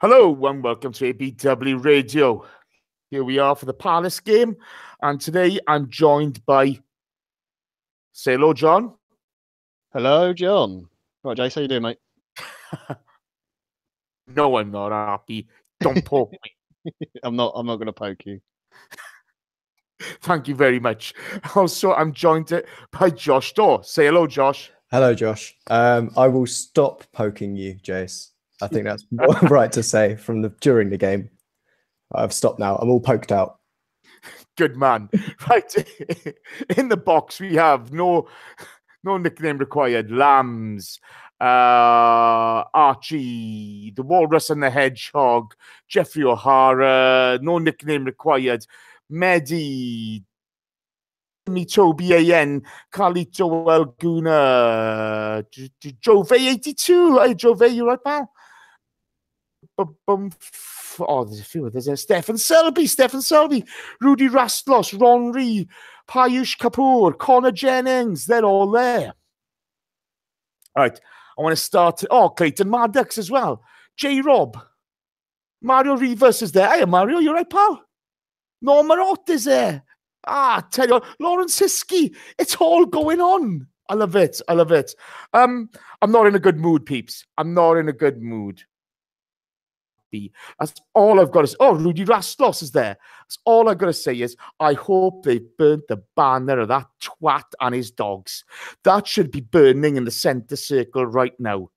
Hello and welcome to ABW Radio. Here we are for the Palace game, and today I'm joined by. Say hello, John. Hello, John. Right, Jace, how you doing, mate? No, I'm not happy. Don't poke me. I'm not going to poke you. Thank you very much. Also, I'm joined by Josh Dorr. Say hello, Josh. Hello, Josh. I will stop poking you, Jace. I think that's right to say during the game. I've stopped now. I'm all poked out. Good man. Right. In the box, we have no nickname required. Lambs, Archie, the Walrus and the Hedgehog, Jeffrey O'Hara, no nickname required. Medi, Toby AN, Carlito Alguna, Jove 82. Hey, Jove, you right, pal? There's a few. There's Stefan Selby, Rudy Rastlos, Ron Ree, Payush Kapoor, Connor Jennings. They're all there. All right. I want to start. Clayton Maddox as well. J. Rob. Mario Rivas is there. Hey, Mario, you right, pal? Norma Ott is there. Tell you, Lawrence Hiskey. It's all going on. I love it. I'm not in a good mood, peeps. I'm not in a good mood. That's all I've got to say. Oh, Rudy Rastlos is there. That's all I've got to say is I hope they burnt the banner of that twat and his dogs. That should be burning in the centre circle right now.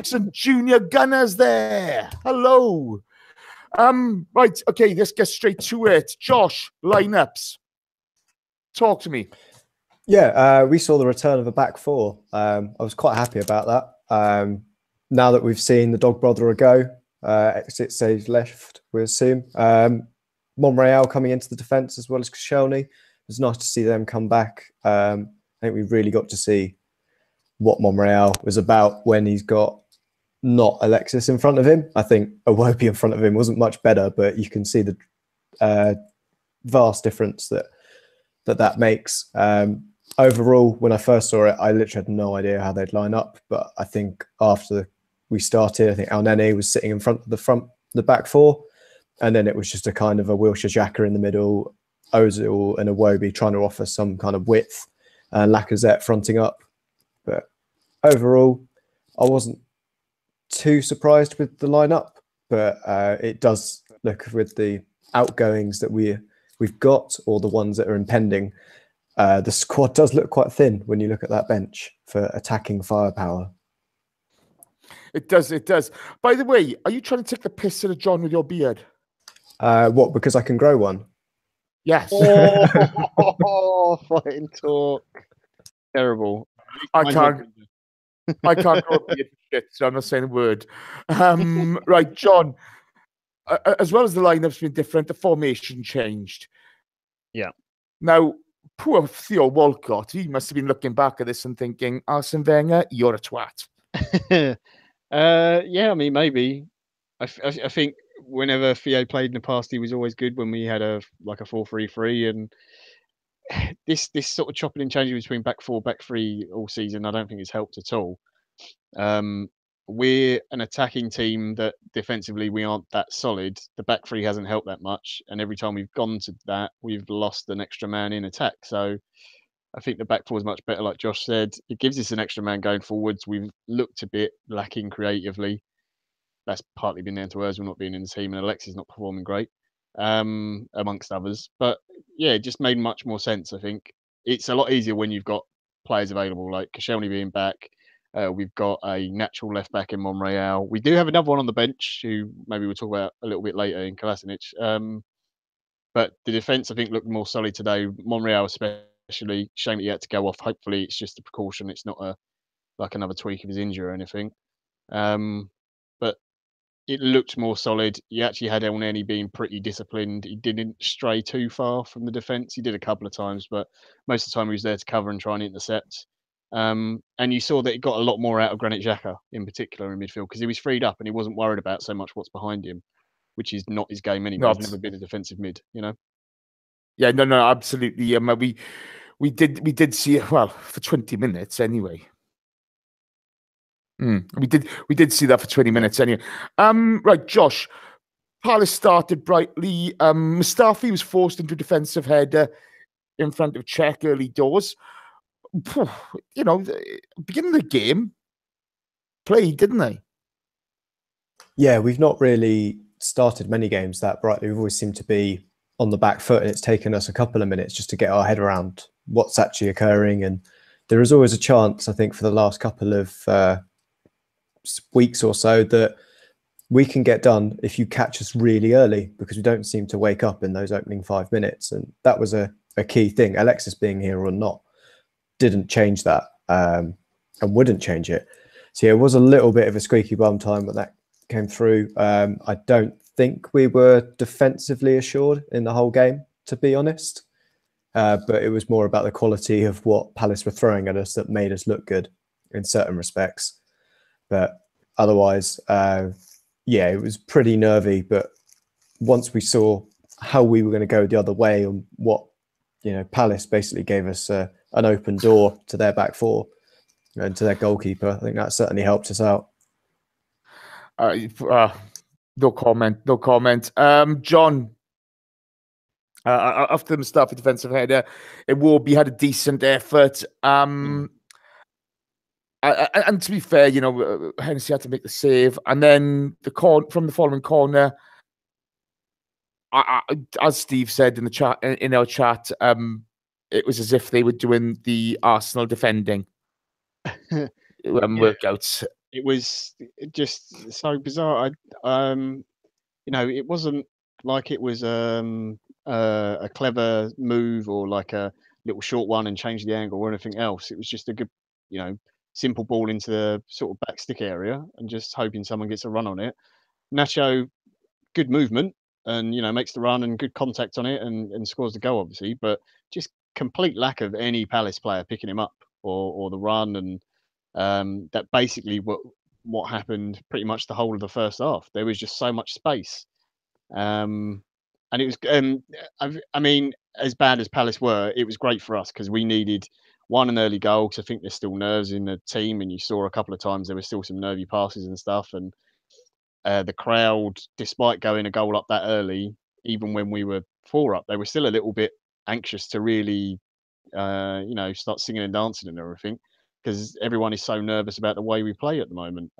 Some junior gunners there. Hello. Right, okay, let's get straight to it. Josh, lineups. Talk to me. Yeah, we saw the return of a back four. I was quite happy about that. Now that we've seen the dog brother go, exit stage left, we assume. Monreal coming into the defence as well as Koscielny. It was nice to see them come back. I think we really got to see what Monreal was about when he's got not Alexis in front of him. I think Iwobi in front of him wasn't much better, but you can see the vast difference that makes. Overall, when I first saw it, I literally had no idea how they'd line up. But I think after we started, I think Elneny was sitting in front of the back four. And then it was just a kind of a Wilshere Xhaka in the middle, Ozil and Iwobi trying to offer some kind of width, and Lacazette fronting up. But overall, I wasn't too surprised with the lineup, but it does look, with the outgoings that we've got or the ones that are impending, the squad does look quite thin when you look at that bench for attacking firepower. It does. By the way, are you trying to take the piss out of John with your beard? What, because I can grow one? Yes. Fighting talk. Terrible. I can't grow a beard for shit, so I'm not saying a word. Right, John. As well as the lineup's been different, the formation changed. Yeah. Now, poor Theo Walcott, he must have been looking back at this and thinking, Arsene Wenger, you're a twat. Yeah, I mean, maybe. I think whenever Theo played in the past, he was always good when we had a 4-3-3, and this sort of chopping and changing between back four, back three all season, I don't think it's helped at all. We're an attacking team that defensively we aren't that solid. The back three hasn't helped that much, and every time we've gone to that, we've lost an extra man in attack. So I think the back four is much better, like Josh said. It gives us an extra man going forwards. We've looked a bit lacking creatively. That's partly been down to Ozil not being in the team and Alexis not performing great, amongst others. But yeah, it just made much more sense, I think. It's a lot easier when you've got players available, like Koscielny being back. We've got a natural left back in Monreal. We do have another one on the bench who maybe we'll talk about a little bit later in Kolasinac. But the defence, I think, looked more solid today. Monreal especially. Shame that he had to go off. Hopefully it's just a precaution. It's not like another tweak of his injury or anything. But it looked more solid. You actually had Elneny being pretty disciplined. He didn't stray too far from the defence. He did a couple of times, but most of the time he was there to cover and try and intercept. And you saw that he got a lot more out of Granit Xhaka in particular in midfield because he was freed up and he wasn't worried about so much what's behind him, which is not his game anyway. He's never been a defensive mid, you know? Yeah, no, absolutely. We did see it, well, for 20 minutes anyway. We did see that for 20 minutes anyway. Right, Josh. Palace started brightly. Mustafi was forced into a defensive header in front of Czech early doors. You know, beginning of the game, played, didn't they? Yeah, we've not really started many games that brightly. We've always seemed to be on the back foot, and it's taken us a couple of minutes just to get our head around what's actually occurring. And there is always a chance, I think, for the last couple of weeks or so that we can get done if you catch us really early, because we don't seem to wake up in those opening 5 minutes. And that was a key thing. Alexis being here or not didn't change that, and wouldn't change it. So yeah, it was a little bit of a squeaky bum time when that came through. I don't think we were defensively assured in the whole game, to be honest. But it was more about the quality of what Palace were throwing at us that made us look good in certain respects. But otherwise, yeah, it was pretty nervy. But once we saw how we were going to go the other way and what, you know, Palace basically gave us an open door to their back four and to their goalkeeper, I think that certainly helped us out. No comment. John, after the Mustafi defensive header, Iwobi had a decent effort. And to be fair, you know, Hennessy had to make the save, and then from the following corner, as Steve said in the chat, in our chat, it was as if they were doing the Arsenal defending workouts. It was just so bizarre. You know, it wasn't like it was a clever move or like a little short one and change the angle or anything else. It was just a good, you know, simple ball into the sort of back stick area and just hoping someone gets a run on it. Nacho, good movement and, you know, makes the run and good contact on it and scores the goal, obviously, but just complete lack of any Palace player picking him up or the run. And that basically what happened pretty much the whole of the first half. There was just so much space. And it was, I mean, as bad as Palace were, it was great for us because we needed an early goal, because I think there's still nerves in the team, and you saw a couple of times there were still some nervy passes and stuff. And the crowd, despite going a goal up that early, even when we were 4 up, they were still a little bit anxious to really, you know, start singing and dancing and everything, because everyone is so nervous about the way we play at the moment.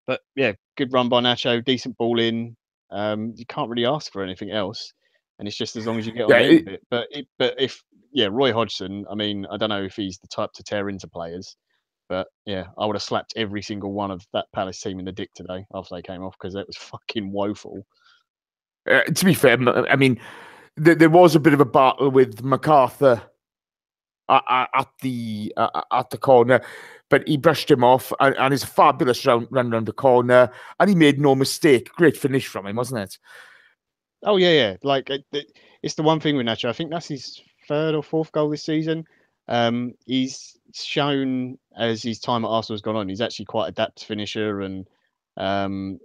But yeah, good run by Nacho, decent ball in. You can't really ask for anything else, and it's just as long as you get on the end of it. But if Roy Hodgson, I mean, I don't know if he's the type to tear into players, but yeah, I would have slapped every single one of that Palace team in the dick today after they came off, because it was fucking woeful. To be fair, I mean, there was a bit of a battle with MacArthur at the corner, but he brushed him off, and it's a fabulous run around the corner, and he made no mistake. Great finish from him, wasn't it? Oh yeah. Like it's the one thing with Nacho. I think that's his 3rd or 4th goal this season. He's shown as his time at Arsenal has gone on, he's actually quite a adept finisher, and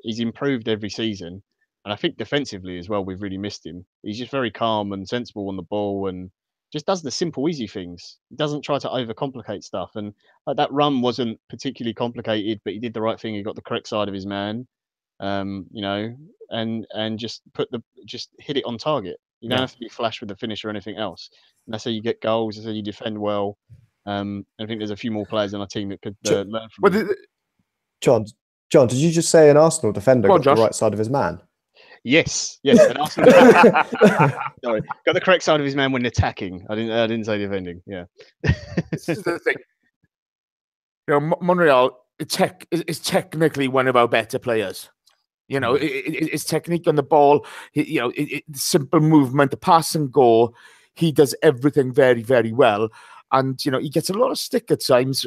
he's improved every season. And I think defensively as well, we've really missed him. He's just very calm and sensible on the ball, and just does the simple, easy things. He doesn't try to overcomplicate stuff. And like, that run wasn't particularly complicated, but he did the right thing. He got the correct side of his man, you know, and just hit it on target. You don't have to be flash with the finish or anything else. And that's how you get goals. That's how you defend well. I think there's a few more players on our team that could learn from him. John, did you just say an Arsenal defender got the right side of his man? Yes. An Arsenal sorry, got the correct side of his man when attacking. I didn't say defending. Yeah. This is the thing. You know, Monreal is technically one of our better players. You know, his technique on the ball, you know, simple movement, the pass and go. He does everything very, very well. And, you know, he gets a lot of stick at times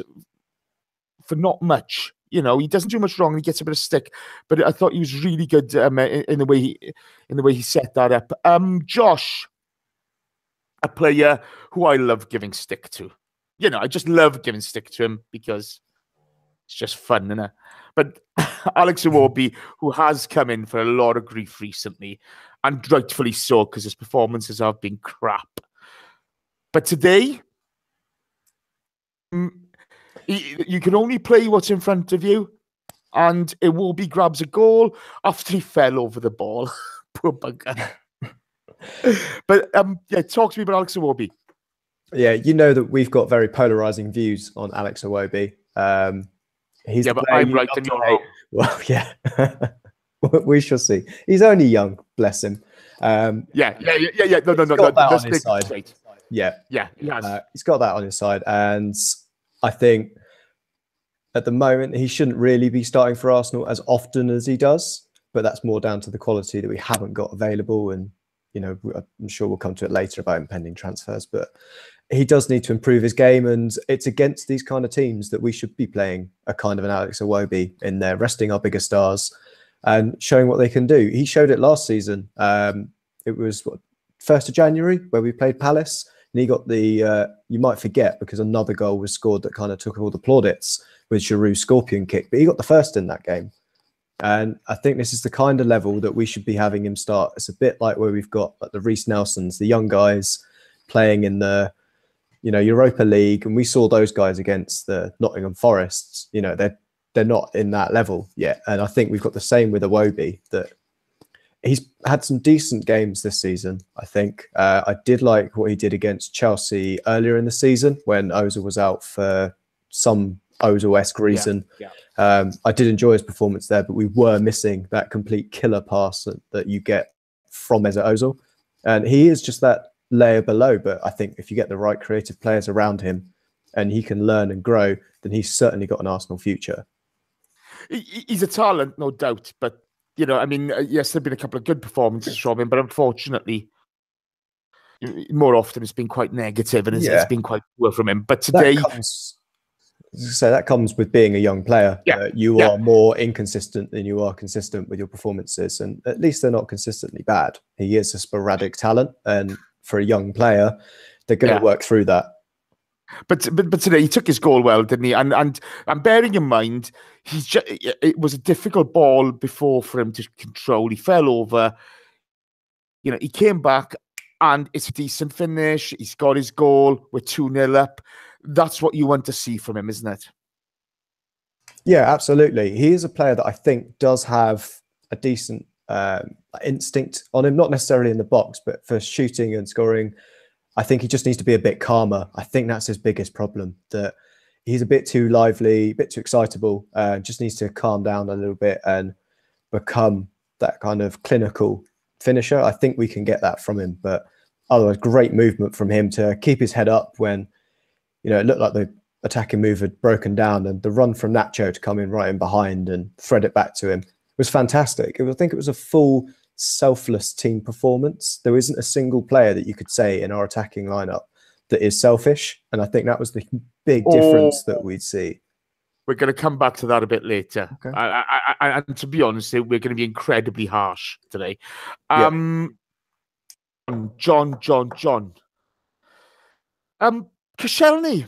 for not much. You know, he doesn't do much wrong. He gets a bit of stick. But I thought he was really good in the way he set that up. Josh, a player who I love giving stick to. You know, I just love giving stick to him because it's just fun, isn't it? But Alex Iwobi, who has come in for a lot of grief recently, and rightfully so, because his performances have been crap. But today, You can only play what's in front of you, and Iwobi grabs a goal after he fell over the ball. Poor bugger. But yeah, talk to me about Alex Iwobi. Yeah, you know that we've got very polarizing views on Alex Iwobi. He's Yeah, but I'm right and you're wrong. Well, yeah, we shall see. He's only young, bless him. Yeah. No. Got that Let's on his make it side. straight. Yeah, He has. he's got that on his side, and I think at the moment he shouldn't really be starting for Arsenal as often as he does. But that's more down to the quality that we haven't got available, and you know, I'm sure we'll come to it later about impending transfers. But he does need to improve his game, and it's against these kind of teams that we should be playing a kind of an Alex Iwobi in there, resting our bigger stars and showing what they can do. He showed it last season. It was 1st of January where we played Palace, and he got the, you might forget because another goal was scored that kind of took all the plaudits with Giroud's scorpion kick, but he got the first in that game. And I think this is the kind of level that we should be having him start. It's a bit like where we've got like the Reece Nelsons, the young guys playing in the, you know, Europa League, and we saw those guys against the Nottingham Forests. You know, they're not in that level yet, and I think we've got the same with Iwobi, that he's had some decent games this season. I think I did like what he did against Chelsea earlier in the season when Ozil was out for some Ozil-esque reason. I did enjoy his performance there, but we were missing that complete killer pass that you get from Mesut Ozil, and he is just that layer below. But I think if you get the right creative players around him and he can learn and grow, then he's certainly got an Arsenal future. He's a talent, no doubt. But, you know, I mean, yes, there have been a couple of good performances from him, but unfortunately, more often it's been quite negative and it's been quite poor from him. But today... that comes with being a young player. You are more inconsistent than you are consistent with your performances, and at least they're not consistently bad. He is a sporadic talent, and for a young player, they're going to work through that. But today he took his goal well, didn't he? And bearing in mind, it was a difficult ball before for him to control. He fell over. You know, he came back, and it's a decent finish. He's got his goal. We're 2-0 up. That's what you want to see from him, isn't it? Yeah, absolutely. He is a player that I think does have a decent instinct on him, not necessarily in the box, but for shooting and scoring. I think he just needs to be a bit calmer. I think that's his biggest problem, that he's a bit too lively, a bit too excitable, just needs to calm down a little bit and become that kind of clinical finisher. I think we can get that from him, but otherwise, great movement from him to keep his head up when, you know, it looked like the attacking move had broken down, and the run from Nacho to come in right in behind and thread it back to him was fantastic. I think it was a full, selfless team performance. There isn't a single player that you could say in our attacking lineup that is selfish, and I think that was the big difference that we'd see. We're going to come back to that a bit later. Okay. And to be honest, we're going to be incredibly harsh today. John. Koscielny,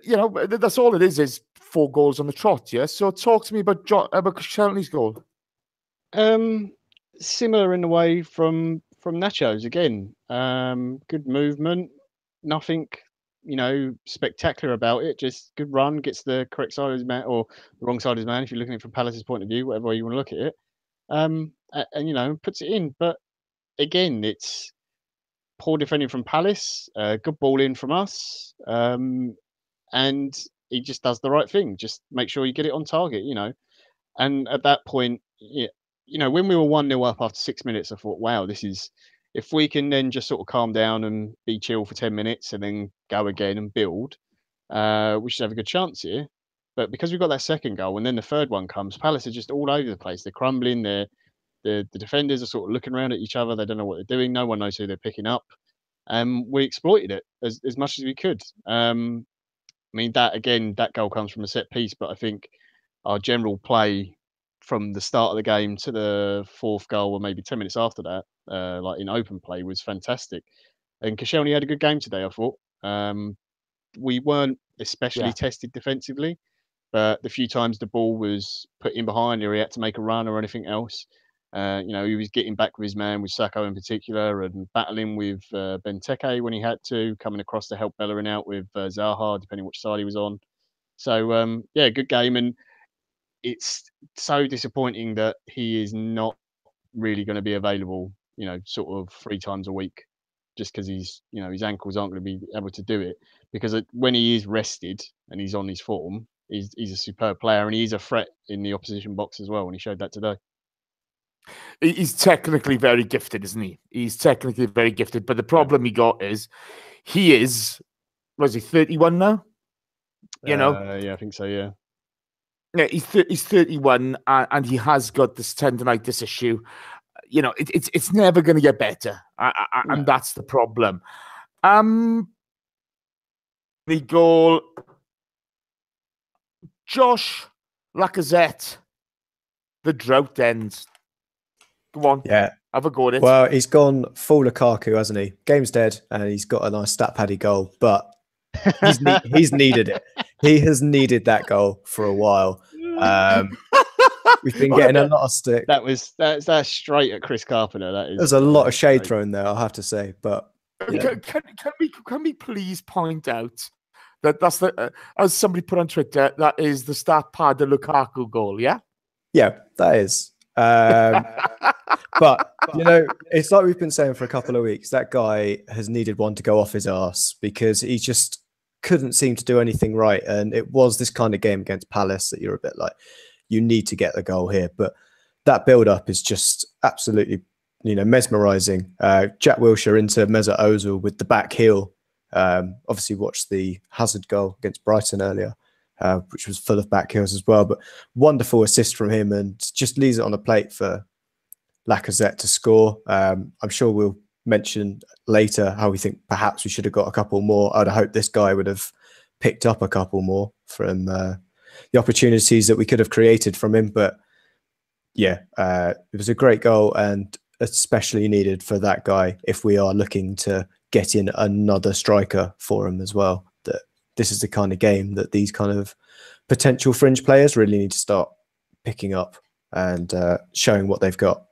you know, that's all it is 4 goals on the trot, yeah? So talk to me about Koscielny's goal. Similar in a way from Nacho's again. Good movement, nothing, you know, spectacular about it. Just good run, gets the correct side of his man or the wrong side of his man if you're looking at it from Palace's point of view, whatever way you want to look at it. And you know, puts it in. But again, it's poor defending from Palace, good ball in from us, and he just does the right thing. Just make sure you get it on target, you know. And at that point, you know, when we were 1-0 up after 6 minutes, I thought, wow, this is, if we can then just sort of calm down and be chill for 10 minutes and then go again and build, we should have a good chance here. But because we've got that second goal and then the third one comes, Palace are just all over the place. They're crumbling. The defenders are sort of looking around at each other. They don't know what they're doing. No one knows who they're picking up. We exploited it as much as we could. I mean, that goal comes from a set piece, but I think our general play from the start of the game to the fourth goal, or maybe 10 minutes after that, like in open play, was fantastic. And Koscielny had a good game today, I thought. We weren't especially tested defensively, but the few times the ball was put in behind or he had to make a run or anything else, you know, he was getting back with his man, with Sakho in particular, and battling with Benteke when he had to, coming across to help Bellerin out with Zaha, depending which side he was on. So yeah, good game, and it's so disappointing that he is not really going to be available, sort of 3 times a week, just because his ankles aren't going to be able to do it. Because when he is rested and he's on his form, he's a superb player, and he's a threat in the opposition box as well, and he showed that today. He's technically very gifted, isn't he? He's technically very gifted, but the problem he got is he is, was he 31 now? Yeah, I think so. Yeah. Yeah, he's 31, and he has got this tendonitis issue. It's never going to get better, and that's the problem. The goal, Josh Lacazette. The drought ends. Go on, have a go at it. Well, he's gone full Lukaku, hasn't he? Game's dead, and he's got a nice stat paddy goal, but he's needed it. He has needed that goal for a while. We've been getting a lot of stick. That's straight at Chris Carpenter. There's a lot of shade thrown there, I'll have to say. But can we please point out that that's the as somebody put on Twitter, that is the stat pad the Lukaku goal? Yeah, that is. But it's like we've been saying for a couple of weeks. That guy has needed one to go off his arse because he just couldn't seem to do anything right. And it was this kind of game against Palace that you're a bit like, you need to get the goal here. But that build-up is just absolutely, mesmerising. Jack Wilshere into Mesut Ozil with the back heel. Obviously watched the Hazard goal against Brighton earlier, which was full of back heels as well. But wonderful assist from him, and just leaves it on a plate for Lacazette to score. I'm sure we'll mention later how we think perhaps we should have got a couple more. I'd hope this guy would have picked up a couple more from the opportunities that we could have created from him. But yeah, it was a great goal, and especially needed for that guy if we are looking to get in another striker for him as well. That this is the kind of game that these kind of potential fringe players really need to start picking up and showing what they've got.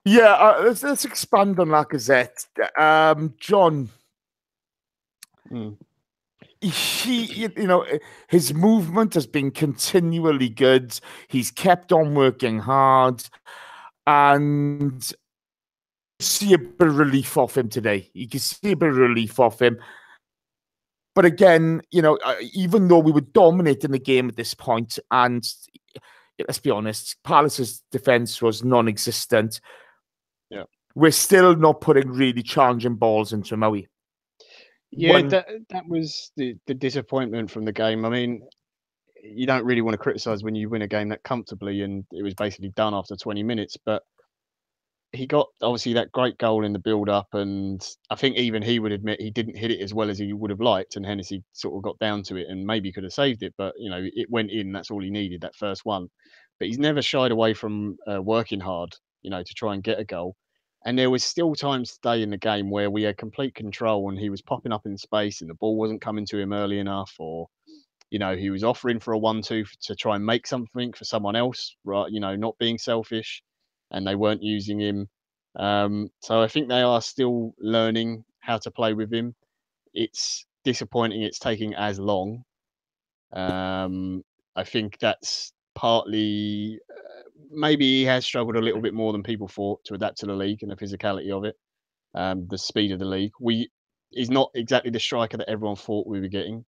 Yeah, let's expand on Lacazette. John, his movement has been continually good. He's kept on working hard, and see a bit of relief off him today. You can see a bit of relief off him. But again, even though we were dominating the game at this point, and let's be honest, Palace's defense was non-existent. Yeah, we're still not putting really challenging balls into him, are we? Yeah, that was the disappointment from the game. I mean, you don't really want to criticise when you win a game that comfortably, and it was basically done after 20 minutes. But he got obviously that great goal in the build-up, and I think even he would admit he didn't hit it as well as he would have liked, and Hennessy sort of got down to it and maybe could have saved it, but it went in. That's all he needed, that first one. But he's never shied away from working hard, to try and get a goal. And there was still times today in the game where we had complete control, and he was popping up in space, and the ball wasn't coming to him early enough, or he was offering for a 1-2 to try and make something for someone else, right? Not being selfish, and they weren't using him. So I think they are still learning how to play with him. It's disappointing it's taking as long. I think that's partly maybe he has struggled a little bit more than people thought to adapt to the league and the physicality of it, the speed of the league. He's not exactly the striker that everyone thought we were getting.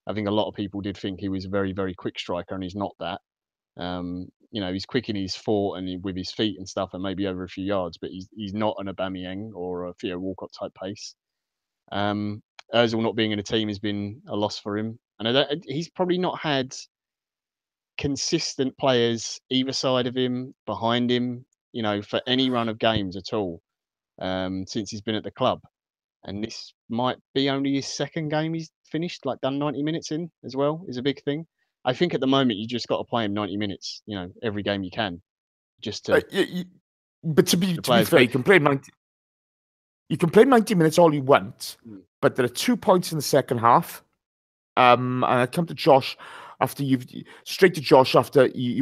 I think a lot of people did think he was a very, very quick striker, and he's not that. He's quick in his foot and with his feet and stuff, and maybe over a few yards, but he's not an Aubameyang or a Theo Walcott type pace. Ozil not being in a team has been a loss for him, and he's probably not had consistent players either side of him, behind him, for any run of games at all since he's been at the club. And this might be only his second game he's finished, done 90 minutes in as well, is a big thing. I think at the moment you just got to play him 90 minutes, every game you can, just to. But to be fair, you can play 90. You can play 90 minutes all you want, but there are 2 points in the second half. And I come to Josh after you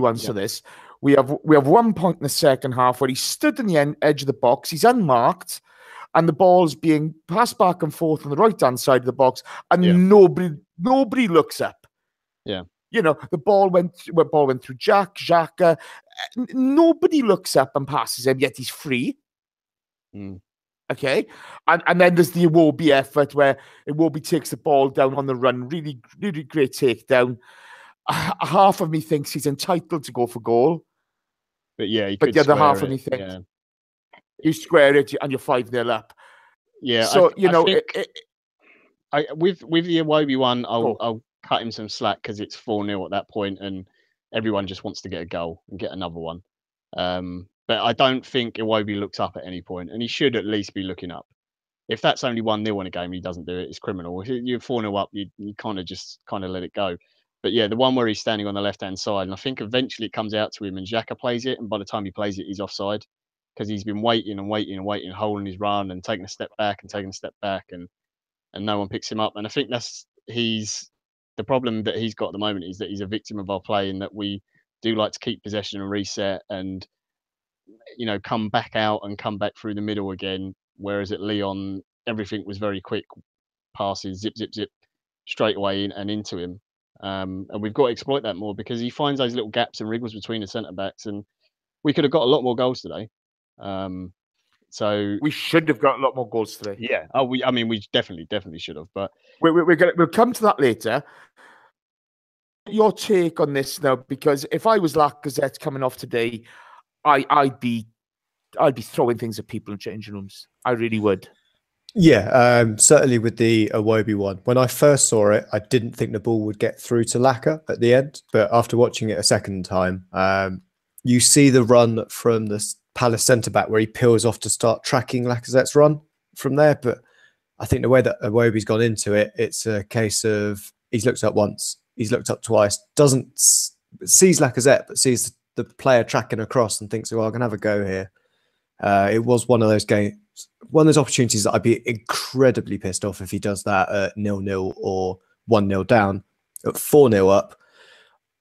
answer this. We have 1 point in the second half where he stood in the edge of the box. He's unmarked, and the ball's being passed back and forth on the right hand side of the box, and Nobody looks up. Yeah. You know, the ball went through Xhaka. Nobody looks up and passes him, yet he's free. Mm. Okay. And then there's the Iwobi effort where Iwobi takes the ball down on the run. Really, really great takedown. Half of me thinks he's entitled to go for goal. But yeah, he but could the other half square of me it, thinks yeah. you square it and you're 5-0 up. Yeah. So, you know, with the Iwobi one, I'll cut him some slack because it's 4-0 at that point, and everyone just wants to get a goal and get another one. But I don't think Iwobi looks up at any point, and he should at least be looking up. If that's only 1-0 in a game and he doesn't do it, it's criminal. If you're 4-0 up, you kind of let it go. But yeah, the one where he's standing on the left-hand side, and I think eventually it comes out to him and Xhaka plays it, and by the time he plays it, he's offside because he's been waiting, holding his run and taking a step back, and no one picks him up. And I think the problem that he's got at the moment is that he's a victim of our play, in that we do like to keep possession and reset and, you know, come back out and come back through the middle again. Whereas at Lyon, everything was very quick passes, zip, zip, zip, straight away in and into him. And we've got to exploit that more because he finds those little gaps and wriggles between the centre backs, and we could have got a lot more goals today. So we should have got a lot more goals today. Yeah. We definitely should have. But we'll come to that later. Your take on this now, because if I was Lacazette coming off today, I'd be throwing things at people in changing rooms. I really would. Yeah, certainly with the Iwobi one. When I first saw it, I didn't think the ball would get through to Laka at the end. But after watching it a second time, you see the run from the Palace centre-back where he peels off to start tracking Lacazette's run from there. But I think the way that Iwobi's gone into it, it's a case of he's looked up once, he's looked up twice, sees Lacazette, but sees the player tracking across and thinks, well, I can have a go here. It was one of those games, one of those opportunities that I'd be incredibly pissed off if he does that at 0-0 or 1-0 down. At 4-0 up,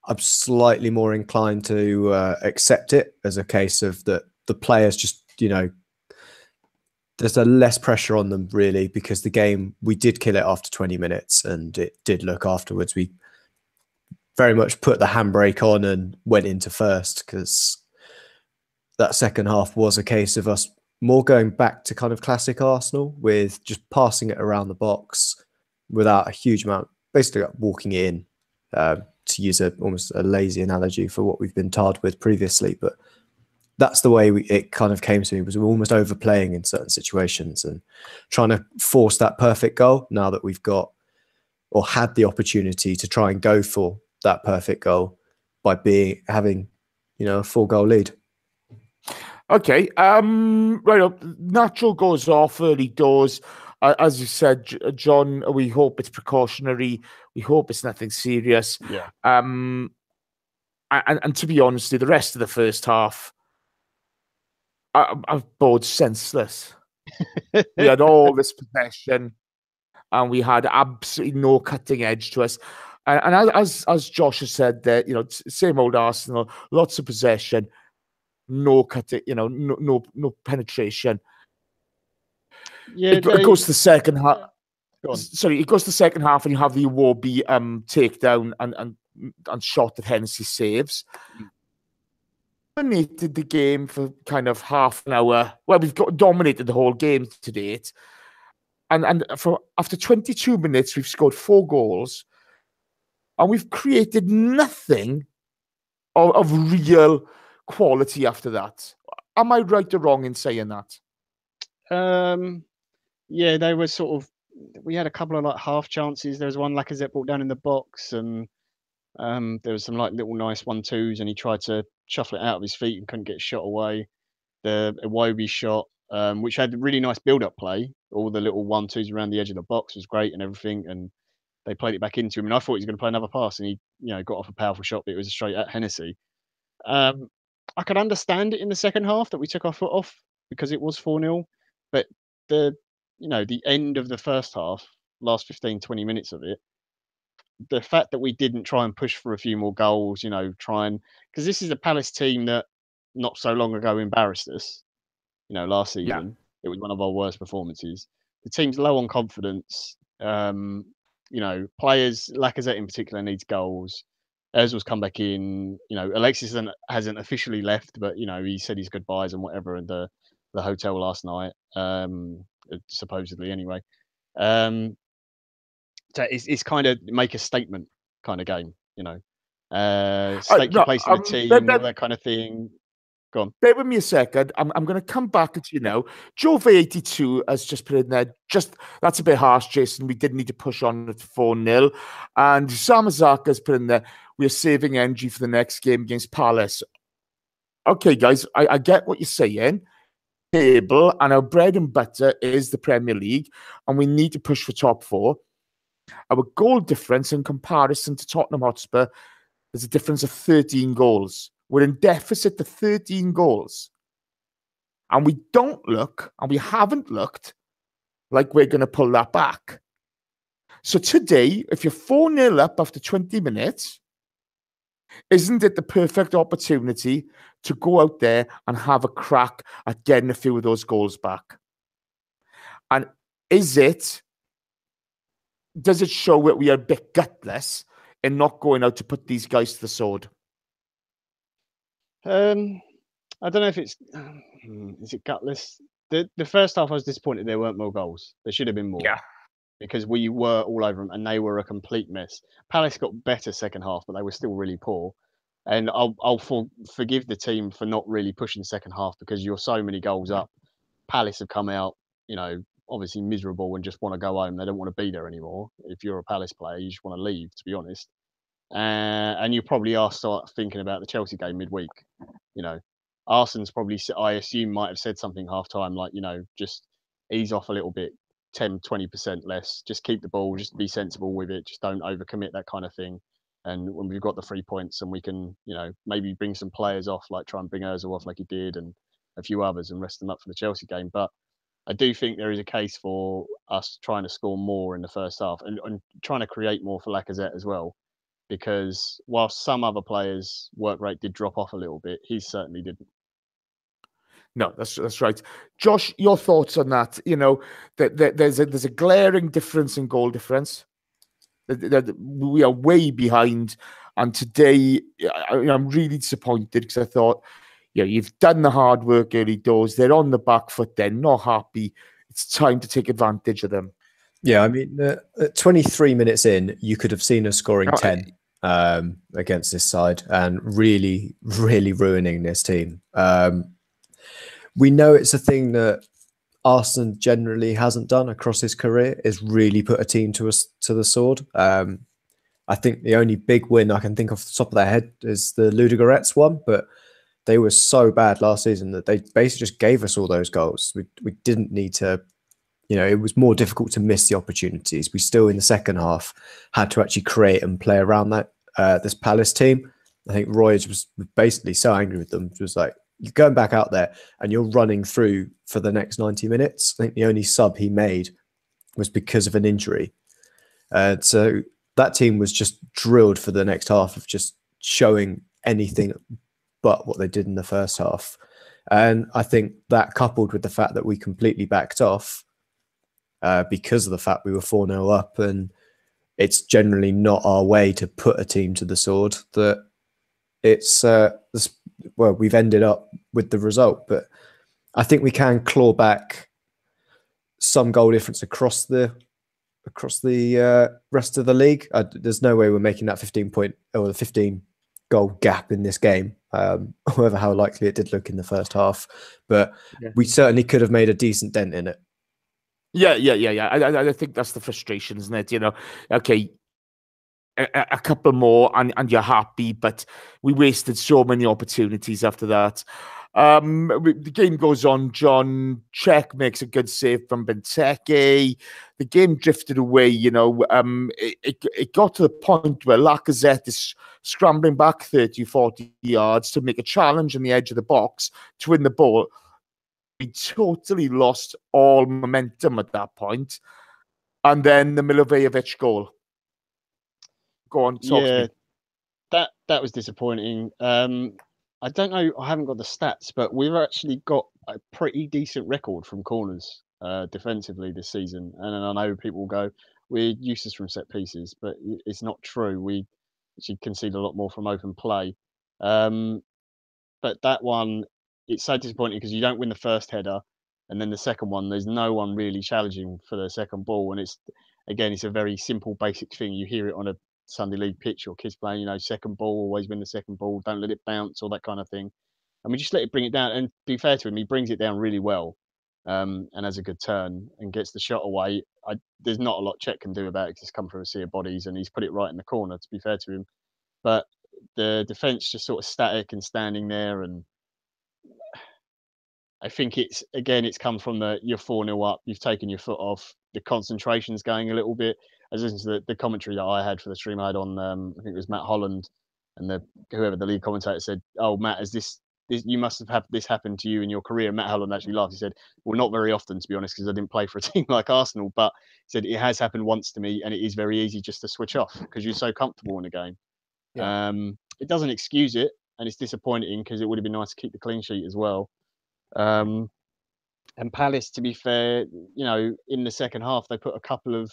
I'm slightly more inclined to accept it as a case of the players just, you know, there's a less pressure on them really, because the game, we did kill it after 20 minutes and it did look afterwards. We very much put the handbrake on and went into first, because that second half was a case of us more going back to kind of classic Arsenal with just passing it around the box without a huge amount, basically like walking it in, to use almost a lazy analogy for what we've been tarred with previously. But that's the way it kind of came to me, was almost overplaying in certain situations and trying to force that perfect goal now that we've got or had the opportunity to try and go for that perfect goal by having, you know, a 4-goal lead. Okay, right up. Natural goes off early doors. As you said, John, we hope it's precautionary. We hope it's nothing serious. Yeah. And to be honest, the rest of the first half, I've bored senseless. We had all this possession, and we had absolutely no cutting edge to us. And as Josh has said, there, you know, same old Arsenal, lots of possession, no cutting, you know, no penetration. Yeah, it goes to the second half. Sorry, it goes to the second half, and you have the Iwobi takedown and shot that Hennessy saves. Dominated the game for kind of half an hour. Well, we've dominated the whole game to date, and after 22 minutes, we've scored 4 goals, and we've created nothing of real quality after that. Am I right or wrong in saying that? Yeah, they were sort of. We had a couple of like half chances. There was one Lacazette brought down in the box, and there was some like little nice 1-2s, and he tried to shuffle it out of his feet and couldn't get shot away. The Iwobi shot, which had really nice build-up play, all the little 1-2s around the edge of the box was great and everything, and they played it back into him. And I thought he was going to play another pass, and he, you know, got off a powerful shot, but it was straight at Hennessy. I could understand it in the second half that we took our foot off because it was 4-0, but the end of the first half, last 15-20 minutes of it, the fact that we didn't try and push for a few more goals, you know, because this is a Palace team that not so long ago embarrassed us, you know, last season. It was one of our worst performances. The team's low on confidence. players, Lacazette in particular, needs goals. Ozil's come back in. Alexis hasn't officially left, but he said his goodbyes and whatever in the hotel last night, supposedly anyway. So it's kind of make a statement kind of game, stake your place in the team, all that kind of thing. Go on. Bear with me a second. I'm going to come back at you now. Jove82 has just put in there. That's a bit harsh, Jason. We did need to push on at 4-0. And Samazaka has put in there. We're saving energy for the next game against Palace. Okay, guys, I get what you're saying. Table and our bread and butter is the Premier League, and we need to push for top 4. Our goal difference in comparison to Tottenham Hotspur is a difference of 13 goals. We're in deficit to 13 goals. And we don't look, and we haven't looked, like we're going to pull that back. So today, if you're 4-0 up after 20 minutes, isn't it the perfect opportunity to go out there and have a crack at getting a few of those goals back? And does it show that we are a bit gutless in not going out to put these guys to the sword? I don't know if is it gutless? The first half I was disappointed there weren't more goals. There should have been more. Yeah. Because we were all over them and they were a complete mess. Palace got better second half, but they were still really poor. And I'll forgive the team for not really pushing second half because you're so many goals up. Palace have come out, obviously miserable and just want to go home. They don't want to be there anymore. If you're a Palace player, you just want to leave, to be honest. And you probably are start thinking about the Chelsea game midweek. Arsenal's probably, I assume, might have said something half time like, just ease off a little bit, 10, 20% less, just keep the ball, just be sensible with it, just don't overcommit, that kind of thing. And when we've got the 3 points and we can, maybe bring some players off, like try and bring Ozil off like he did and a few others and rest them up for the Chelsea game. But I do think there is a case for us trying to score more in the first half and trying to create more for Lacazette as well. Because while some other players' work rate did drop off a little bit, he certainly didn't. No, that's right. Josh, your thoughts on that? There's a glaring difference in goal difference. We are way behind. And today, I'm really disappointed because I thought, you've done the hard work early doors. They're on the back foot. They're not happy. It's time to take advantage of them. Yeah, I mean, at 23 minutes in, you could have seen us scoring 10 against this side and really, really ruining this team. We know it's a thing that Arsene generally hasn't done across his career, is really put a team to the sword. I think the only big win I can think of off the top of their head is the Ludogorets one, but they were so bad last season that they basically just gave us all those goals. We didn't need to. It was more difficult to miss the opportunities. We still, in the second half, had to actually create and play around that this Palace team. I think Roy was basically so angry with them. It was like, you're going back out there and you're running through for the next 90 minutes. I think the only sub he made was because of an injury. So that team was just drilled for the next half of just showing anything but what they did in the first half. And I think that, coupled with the fact that we completely backed off, because of the fact we were 4-0 up, and it's generally not our way to put a team to the sword, that it's we've ended up with the result. But I think we can claw back some goal difference across the rest of the league. There's no way we're making that 15 goal gap in this game, however how likely it did look in the first half. But we certainly could have made a decent dent in it. Yeah. I think that's the frustration, isn't it? Okay, a couple more and you're happy, but we wasted so many opportunities after that. The game goes on. John Czech makes a good save from Benteke. The game drifted away. It got to the point where Lacazette is scrambling back 30, 40 yards to make a challenge on the edge of the box to win the ball. We totally lost all momentum at that point. And then the Milivojevic goal. Go on, talk to me. That was disappointing. I don't know, I haven't got the stats, but we've actually got a pretty decent record from corners defensively this season. And I know people will go, we're useless from set pieces, but it's not true. We actually concede a lot more from open play. But that one, it's so disappointing because you don't win the first header, and then the second one, there's no one really challenging for the second ball, and it's a very simple, basic thing. You hear it on a Sunday league pitch or kids playing, second ball, always win the second ball, don't let it bounce, all that kind of thing. And we just let it bring it down. And to be fair to him, he brings it down really well, and has a good turn and gets the shot away. There's not a lot Cech can do about it because it's come through a sea of bodies, and he's put it right in the corner, to be fair to him. But the defence just sort of static and standing there, and I think it's come from you're 4-0 up, you've taken your foot off, the concentration's going a little bit. I was listening to the commentary that I had for the stream I had on, I think it was Matt Holland, and whoever the lead commentator said, "Oh, Matt, you must have had this happen to you in your career." Matt Holland actually laughed. He said, "Well, not very often, to be honest, because I didn't play for a team like Arsenal, but," he said, "it has happened once to me, and it is very easy just to switch off because you're so comfortable in the game." Yeah. It doesn't excuse it, and it's disappointing because it would have been nice to keep the clean sheet as well. And Palace, to be fair, in the second half, they put a couple of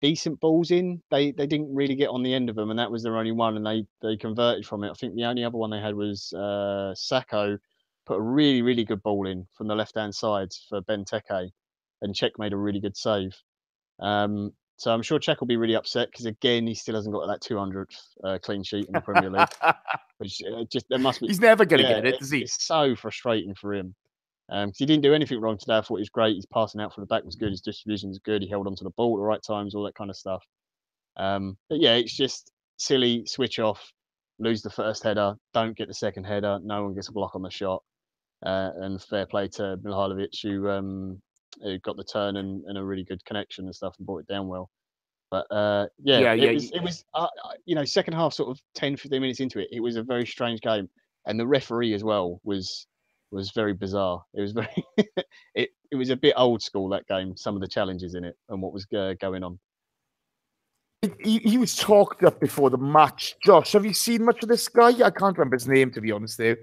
decent balls in. They didn't really get on the end of them, and that was their only one, and they converted from it. I think the only other one they had was Sakho put a really, really good ball in from the left-hand side for Benteke, and Cech made a really good save. So I'm sure Cech will be really upset because, again, he still hasn't got that 200th clean sheet in the Premier League. Which there must be. He's never going to get it, is he? It's so frustrating for him. Because he didn't do anything wrong today. I thought he was great. His passing out from the back was good. His distribution was good. He held onto the ball at the right times, all that kind of stuff. But yeah, it's just silly. Switch off, lose the first header, don't get the second header. No one gets a block on the shot. And fair play to Mihajlovic, who got the turn and a really good connection and stuff and brought it down well. But it was second half, sort of 10, 15 minutes into it, it was a very strange game, and the referee as well was very bizarre. It was very it was a bit old school, that game, some of the challenges in it and what was going on. He was talked up before the match. Josh, have you seen much of this guy? I can't remember his name, to be honest, there.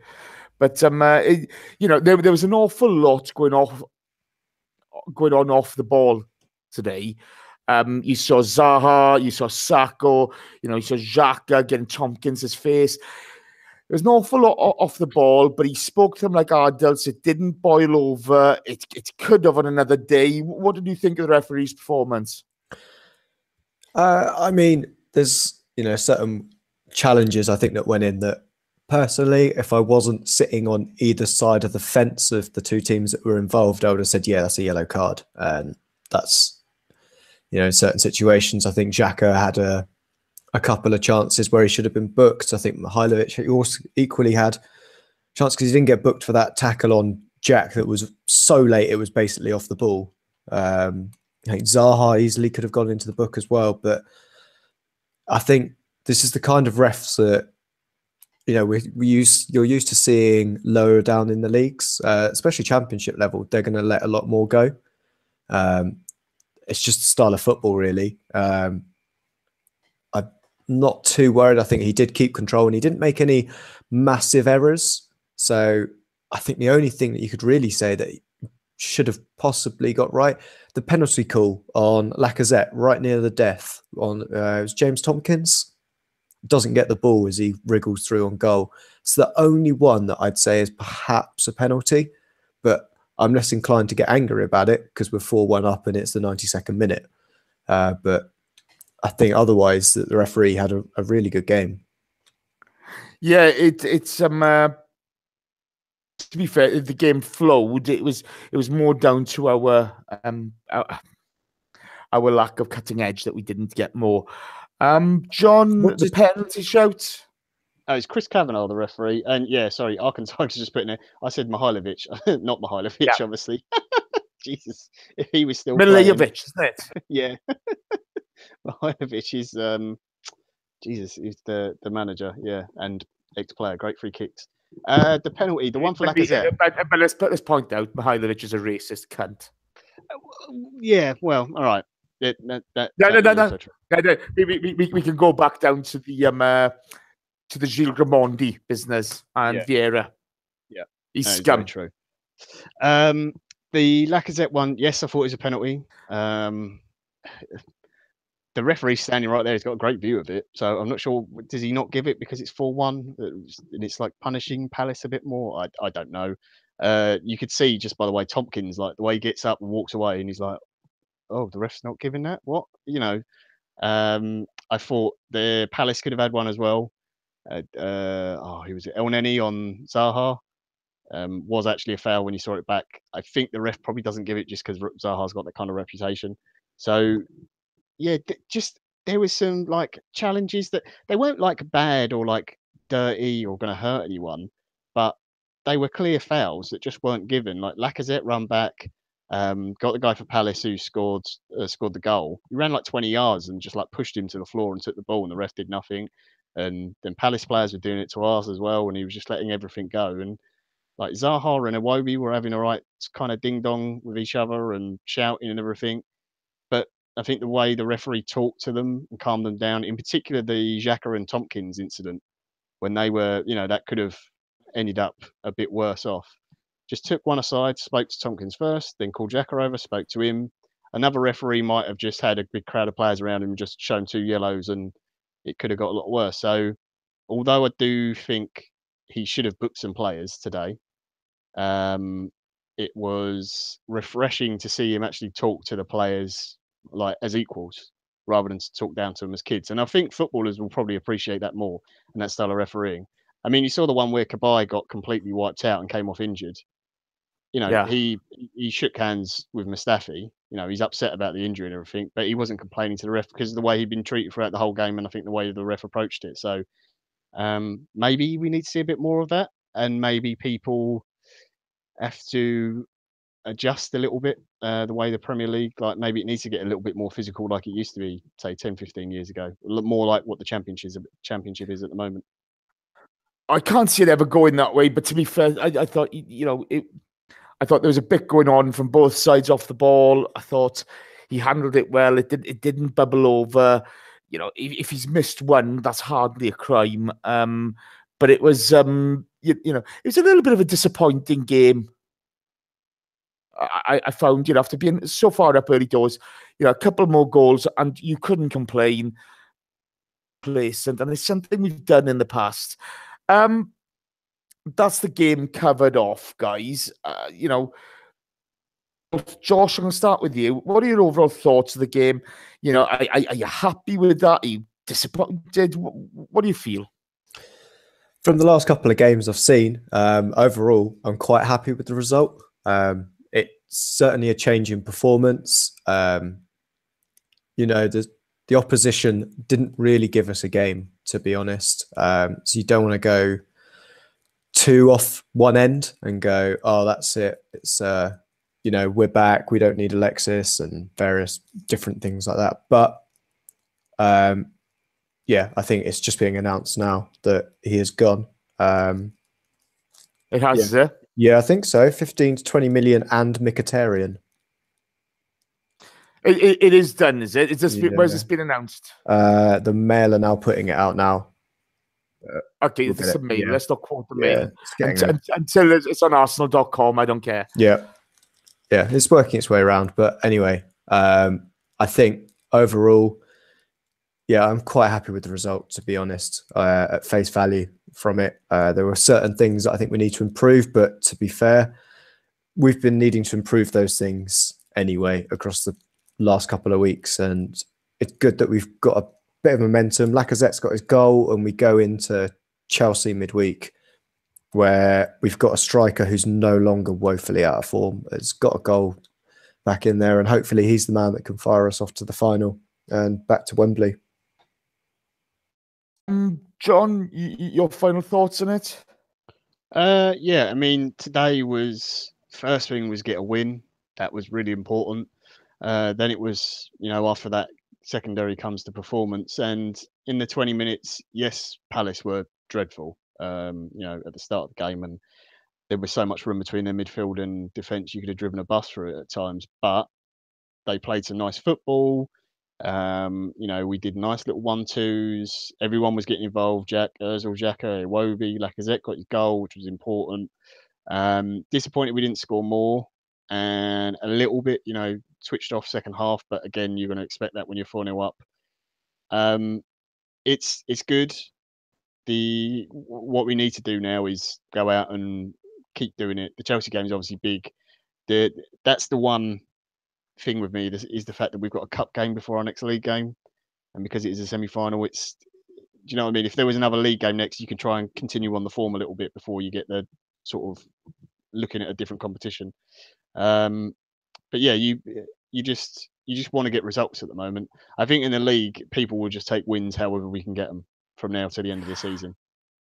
But there was an awful lot going on off the ball today. You saw Zaha, you saw Sakho, you saw Xhaka getting Tompkins' face. There was an awful lot off the ball, but he spoke to them like adults. It didn't boil over. It could have on another day. What did you think of the referee's performance? I mean, there's certain challenges I think that went in that, personally, if I wasn't sitting on either side of the fence of the two teams that were involved, I would have said, yeah, that's a yellow card. And that's, in certain situations, I think Xhaka had a couple of chances where he should have been booked. I think Mihajlovic also equally had a chance because he didn't get booked for that tackle on Jack that was so late it was basically off the ball. I think Zaha easily could have gone into the book as well. But I think this is the kind of refs that, you're used to seeing lower down in the leagues, especially Championship level. They're going to let a lot more go. It's just the style of football, really. I'm not too worried. I think he did keep control and he didn't make any massive errors. So I think the only thing that you could really say that he should have possibly got right, the penalty call on Lacazette right near the death on it was James Tompkins. Doesn't get the ball as he wriggles through on goal. It's the only one that I'd say is perhaps a penalty, but I'm less inclined to get angry about it because we're 4-1 up and it's the 92nd minute. But I think otherwise that the referee had a really good game. Yeah, it's to be fair, the game flowed. It was more down to our lack of cutting edge that we didn't get more. John, the penalty shout. Oh, it's Chris Kavanagh, the referee. And yeah, sorry, Arkansas was just putting it. I said Mihajlovic, not Mihajlovic, yeah. Obviously. Jesus, if he was still Milivojevic, isn't it? Yeah. Mihajlovic is Jesus, he's the manager, yeah, and ex-player, great free kicks. The penalty, the one for Lacazette. But let's point out, Mihajlovic is a racist cunt. Yeah, well, all right. No. We can go back down to the Gilles Gramondi business and Vieira. Yeah, he's scum. True. The Lacazette one, yes, I thought it was a penalty. the referee standing right there. He's got a great view of it. So I'm not sure. Does he not give it because it's 4-1 and it's like punishing Palace a bit more? I don't know. You could see just by the way Tompkins, like the way he gets up and walks away, and he's like, "Oh, the ref's not giving that. What?" I thought the Palace could have had one as well. He was El Neni on Zaha. Was actually a foul when you saw it back. I think the ref probably doesn't give it just because Zaha's got that kind of reputation. So yeah, just there was some like challenges that they weren't like bad or like dirty or going to hurt anyone, but they were clear fouls that just weren't given. Like Lacazette run back, got the guy for Palace who scored the goal. He ran like 20 yards and just like pushed him to the floor and took the ball, and the ref did nothing. And then Palace players were doing it to us as well, and he was just letting everything go. And like Zaha and Iwobi were having a right kind of ding dong with each other and shouting and everything. But I think the way the referee talked to them and calmed them down, in particular the Xhaka and Tompkins incident, when they were, that could have ended up a bit worse off. Just took one aside, spoke to Tompkins first, then called Xhaka over, spoke to him. Another referee might have just had a big crowd of players around him and just shown 2 yellows, and it could have got a lot worse. So, although I do think he should have booked some players today, it was refreshing to see him actually talk to the players like as equals rather than to talk down to them as kids. And I think footballers will probably appreciate that more and that style of refereeing. I mean, you saw the one where Cabaye got completely wiped out and came off injured. Yeah. He shook hands with Mustafi. He's upset about the injury and everything, but he wasn't complaining to the ref because of the way he'd been treated throughout the whole game, and I think the way the ref approached it. So maybe we need to see a bit more of that, and maybe people have to adjust a little bit the way the Premier League, like maybe it needs to get a little bit more physical like it used to be, say 10, 15 years ago. More like what the championship is at the moment. I can't see it ever going that way, but to be fair, I thought, I thought there was a bit going on from both sides off the ball. I thought he handled it well. It didn't bubble over. If he's missed one, that's hardly a crime. But it was, it was a little bit of a disappointing game. I found, after being so far up early doors, a couple more goals and you couldn't complain. Complacent, and it's something we've done in the past. That's the game covered off, guys. Josh, I'm going to start with you. What are your overall thoughts of the game? Are you happy with that? Are you disappointed? What do you feel? From the last couple of games I've seen, overall, I'm quite happy with the result. It's certainly a change in performance. The opposition didn't really give us a game, to be honest. So you don't want to go too off one end and go, oh, that's it. It's, we're back. We don't need Alexis and various different things like that. But I think it's just being announced now that he is gone. It has, is it? Yeah, I think so. 15 to 20 million and Mkhitaryan. It is done, is it? Where's this been announced? The Mail are now putting it out now. Okay, it's the Mail. Yeah. Let's not quote the Mail. Until it's on Arsenal.com, I don't care. Yeah, it's working its way around. But anyway, I think overall, I'm quite happy with the result, to be honest, at face value from it. There were certain things that I think we need to improve, but to be fair, we've been needing to improve those things anyway across the last couple of weeks, and it's good that we've got a bit of momentum. Lacazette's got his goal, and we go into Chelsea midweek where we've got a striker who's no longer woefully out of form. Has got a goal back in there, and hopefully he's the man that can fire us off to the final and back to Wembley. John, your final thoughts on it? I mean, today was first thing was get a win. That was really important. Then it was, after that, secondary comes to performance. And in the 20 minutes, yes, Palace were dreadful, at the start of the game. And there was so much room between their midfield and defence, you could have driven a bus through it at times. But they played some nice football. We did nice little 1-2s. Everyone was getting involved. Ozil, Xhaka, Iwobi, Lacazette got his goal, which was important. Disappointed we didn't score more, and a little bit, switched off second half. But again, you're going to expect that when you're 4-0 up. It's good. What we need to do now is go out and keep doing it. The Chelsea game is obviously big. That's the one thing with me is the fact that we've got a cup game before our next league game, and because it is a semi-final, it's, do you know what I mean? If there was another league game next, you can try and continue on the form a little bit before you get the sort of looking at a different competition. But yeah, you just want to get results at the moment. I think in the league, people will just take wins however we can get them from now to the end of the season.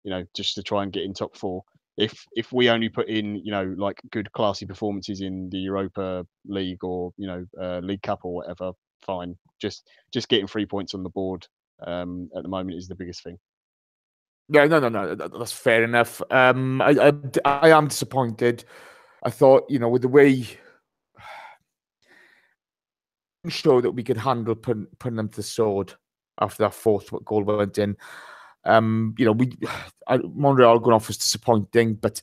You know, just to try and get in top four. If we only put in, you know, like good classy performances in the Europa League or, you know, League Cup or whatever, fine. Just getting 3 points on the board at the moment is the biggest thing. Yeah, no, that's fair enough. I am disappointed. I thought, you know, with the way show that we could handle putting them to the sword after that fourth goal went in. You know, Monreal going off was disappointing, but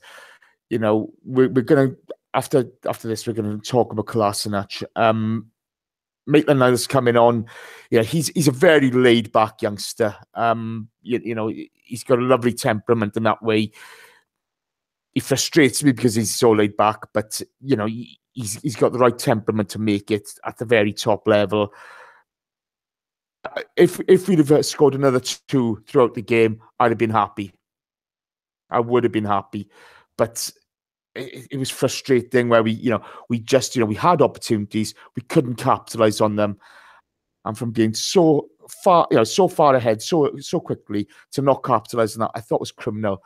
you know, we're gonna after this we're gonna talk about Kolasinac. Maitland-Niles coming on. Yeah, he's a very laid back youngster. You know, he's got a lovely temperament in that way. He frustrates me because he's so laid back, but you know, he's got the right temperament to make it at the very top level. If we'd have scored another 2 throughout the game, I'd have been happy. I would have been happy, but it was frustrating where we had opportunities, we couldn't capitalize on them, and from being so far ahead so quickly to not capitalize on that, I thought was criminal.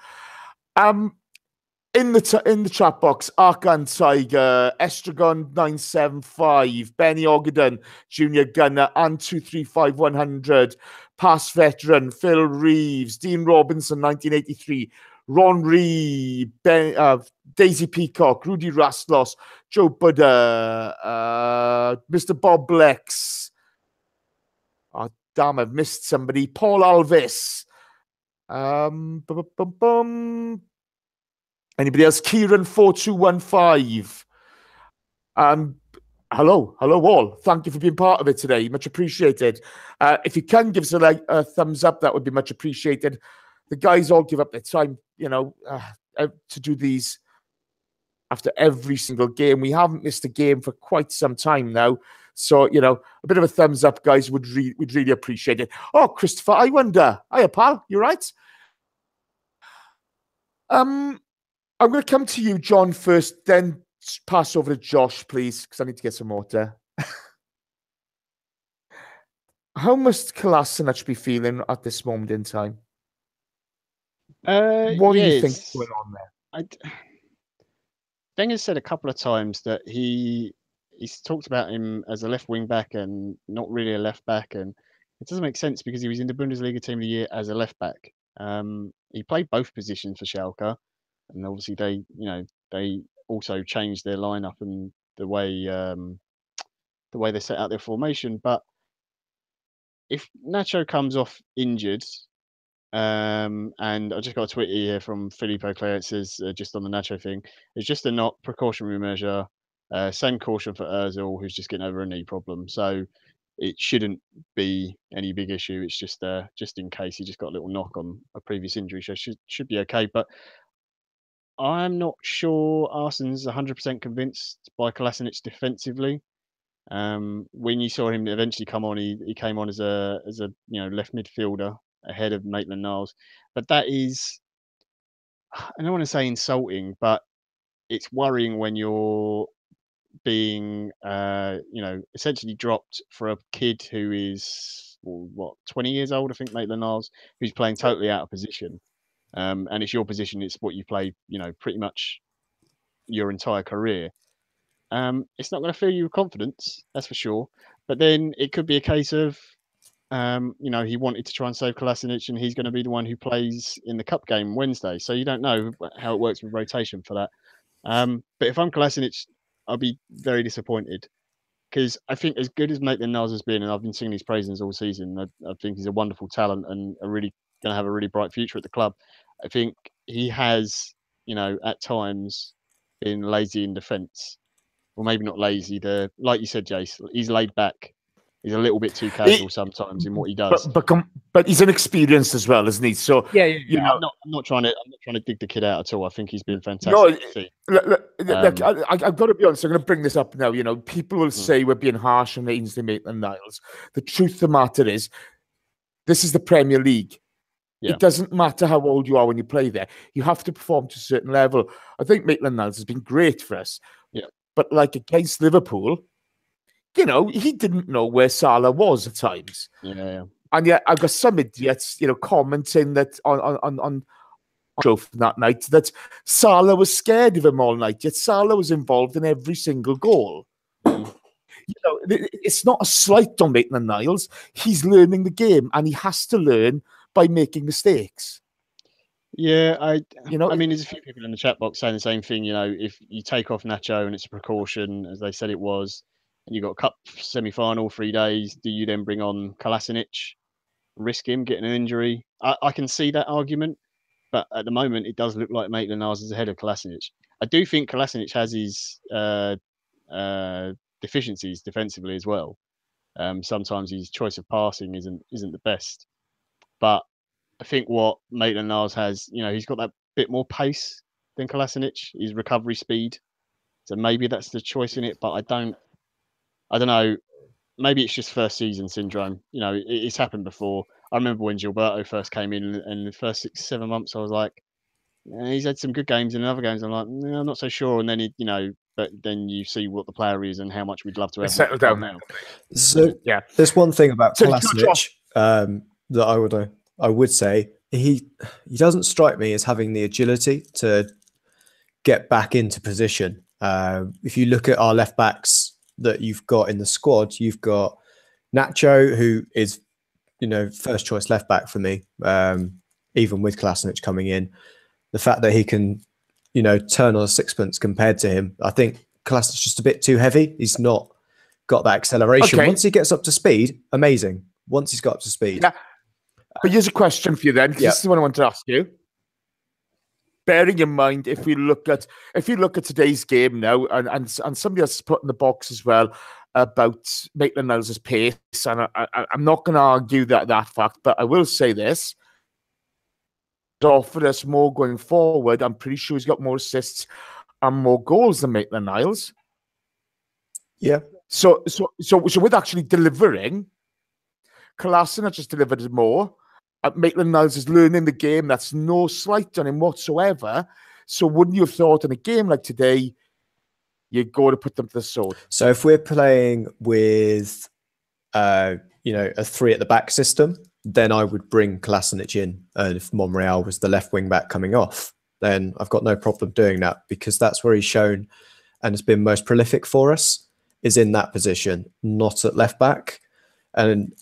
In the chat box, Arkan Tiger, Estragon 975, Benny Ogden, Junior Gunner, and 235100, past veteran Phil Reeves, Dean Robinson 1983, Ron Ree, Daisy Peacock, Rudy Rastlos, Joe Buddha, Mr. Bob Blex. Oh damn, I've missed somebody. Paul Alvis. Anybody else? Kieran 4215. Hello all. Thank you for being part of it today. Much appreciated. If you can give us a thumbs up, that would be much appreciated. The guys all give up their time, you know, to do these after every single game. We haven't missed a game for quite some time now. So, you know, a bit of a thumbs up, guys, we'd really appreciate it. Oh, Christopher, I wonder. Hiya, pal. You right? I'm going to come to you, John, first, then pass over to Josh, please, because I need to get some water. How must Kolasinac be feeling at this moment in time? What do you think is going on there? Wenger's said a couple of times that he's talked about him as a left wing back and not really a left back, and it doesn't make sense because he was in the Bundesliga Team of the Year as a left back. He played both positions for Schalke. And obviously they also changed their lineup and the way they set out their formation. But if Nacho comes off injured, and I just got a tweet here from Filippo Clare, it says just on the Nacho thing, it's just a not precautionary measure. Same caution for Ozil, who's just getting over a knee problem. So it shouldn't be any big issue. It's just in case he just got a little knock on a previous injury, so should be okay. But I'm not sure Arsenal's 100% convinced by Kolasinac defensively. When you saw him eventually come on, he came on as a left midfielder ahead of Maitland-Niles. But that is, I don't want to say insulting, but it's worrying when you're being essentially dropped for a kid who is 20 years old, I think, Maitland-Niles, who's playing totally out of position. And it's your position, it's what you play, pretty much your entire career. It's not going to fill you with confidence, that's for sure. But then it could be a case of, he wanted to try and save Kolasinac and he's going to be the one who plays in the cup game Wednesday. So you don't know how it works with rotation for that. But if I'm Kolasinac, I'll be very disappointed because I think as good as Maitland-Niles has been, and I've been singing his praises all season, I think he's a wonderful talent and going to have a really bright future at the club. I think he has, at times been lazy in defence. Well, maybe not lazy. Like you said, Jace, he's laid back. He's a little bit too casual sometimes in what he does. But he's inexperienced as well, isn't he? So you know, I'm not trying to dig the kid out at all. I think he's been fantastic. No, look, I've got to be honest. I'm going to bring this up now. You know, people will say we're being harsh on Ainsley Maitland-Niles. The truth of the matter is, this is the Premier League. Yeah. It doesn't matter how old you are when you play there. You have to perform to a certain level. I think Maitland-Niles has been great for us. Yeah. But like against Liverpool, you know, he didn't know where Salah was at times. Yeah. And yet I've got some idiots, you know, commenting that on that night that Salah was scared of him all night. Yet Salah was involved in every single goal. You know, it's not a slight on Maitland-Niles. He's learning the game, and he has to learn by making mistakes. Yeah, I mean, there's a few people in the chat box saying the same thing. You know, if you take off Nacho and it's a precaution, as they said it was, and you've got a cup semi-final 3 days, do you then bring on Kolasinac, risk him getting an injury? I can see that argument, but at the moment, it does look like Maitland-Niles is ahead of Kolasinac. I do think Kolasinac has his deficiencies defensively as well. Sometimes his choice of passing isn't the best, but I think what Maitland-Niles has, you know, he's got that bit more pace than Kolasinac, his recovery speed. So maybe that's the choice in it, but I don't know. Maybe it's just first season syndrome. You know, it's happened before. I remember when Gilberto first came in, and the first 6-7 months, I was like, he's had some good games, and in other games, I'm like, I'm not so sure. And then but then you see what the player is and how much we'd love to have settled down now. So there's one thing about Kolasinac that I would say he doesn't strike me as having the agility to get back into position. If you look at our left backs that you've got in the squad, you've got Nacho, who is, you know, first choice left back for me, even with Kolasinac coming in. The fact that he can, you know, turn on a sixpence compared to him, I think Kolasinac's just a bit too heavy. He's not got that acceleration. Once he gets up to speed, amazing. Once he's got up to speed. Yeah. But here's a question for you then. This is what I want to ask you. Bearing in mind, if you look at today's game now, and somebody else has put in the box as well about Maitland-Niles' pace, and I'm not going to argue that fact, but I will say this: offered us more going forward. I'm pretty sure he's got more assists and more goals than Maitland-Niles. Yeah. So with actually delivering, Kolasinac just delivered more. Maitland-Niles is learning the game. That's no slight on him whatsoever. So wouldn't you have thought in a game like today, you'd go to put them to the sword? So if we're playing with, a 3 at the back system, then I would bring Kolasinac in. And if Monreal was the left wing back coming off, then I've got no problem doing that, because that's where he's shown and has been most prolific for us, is in that position, not at left back. And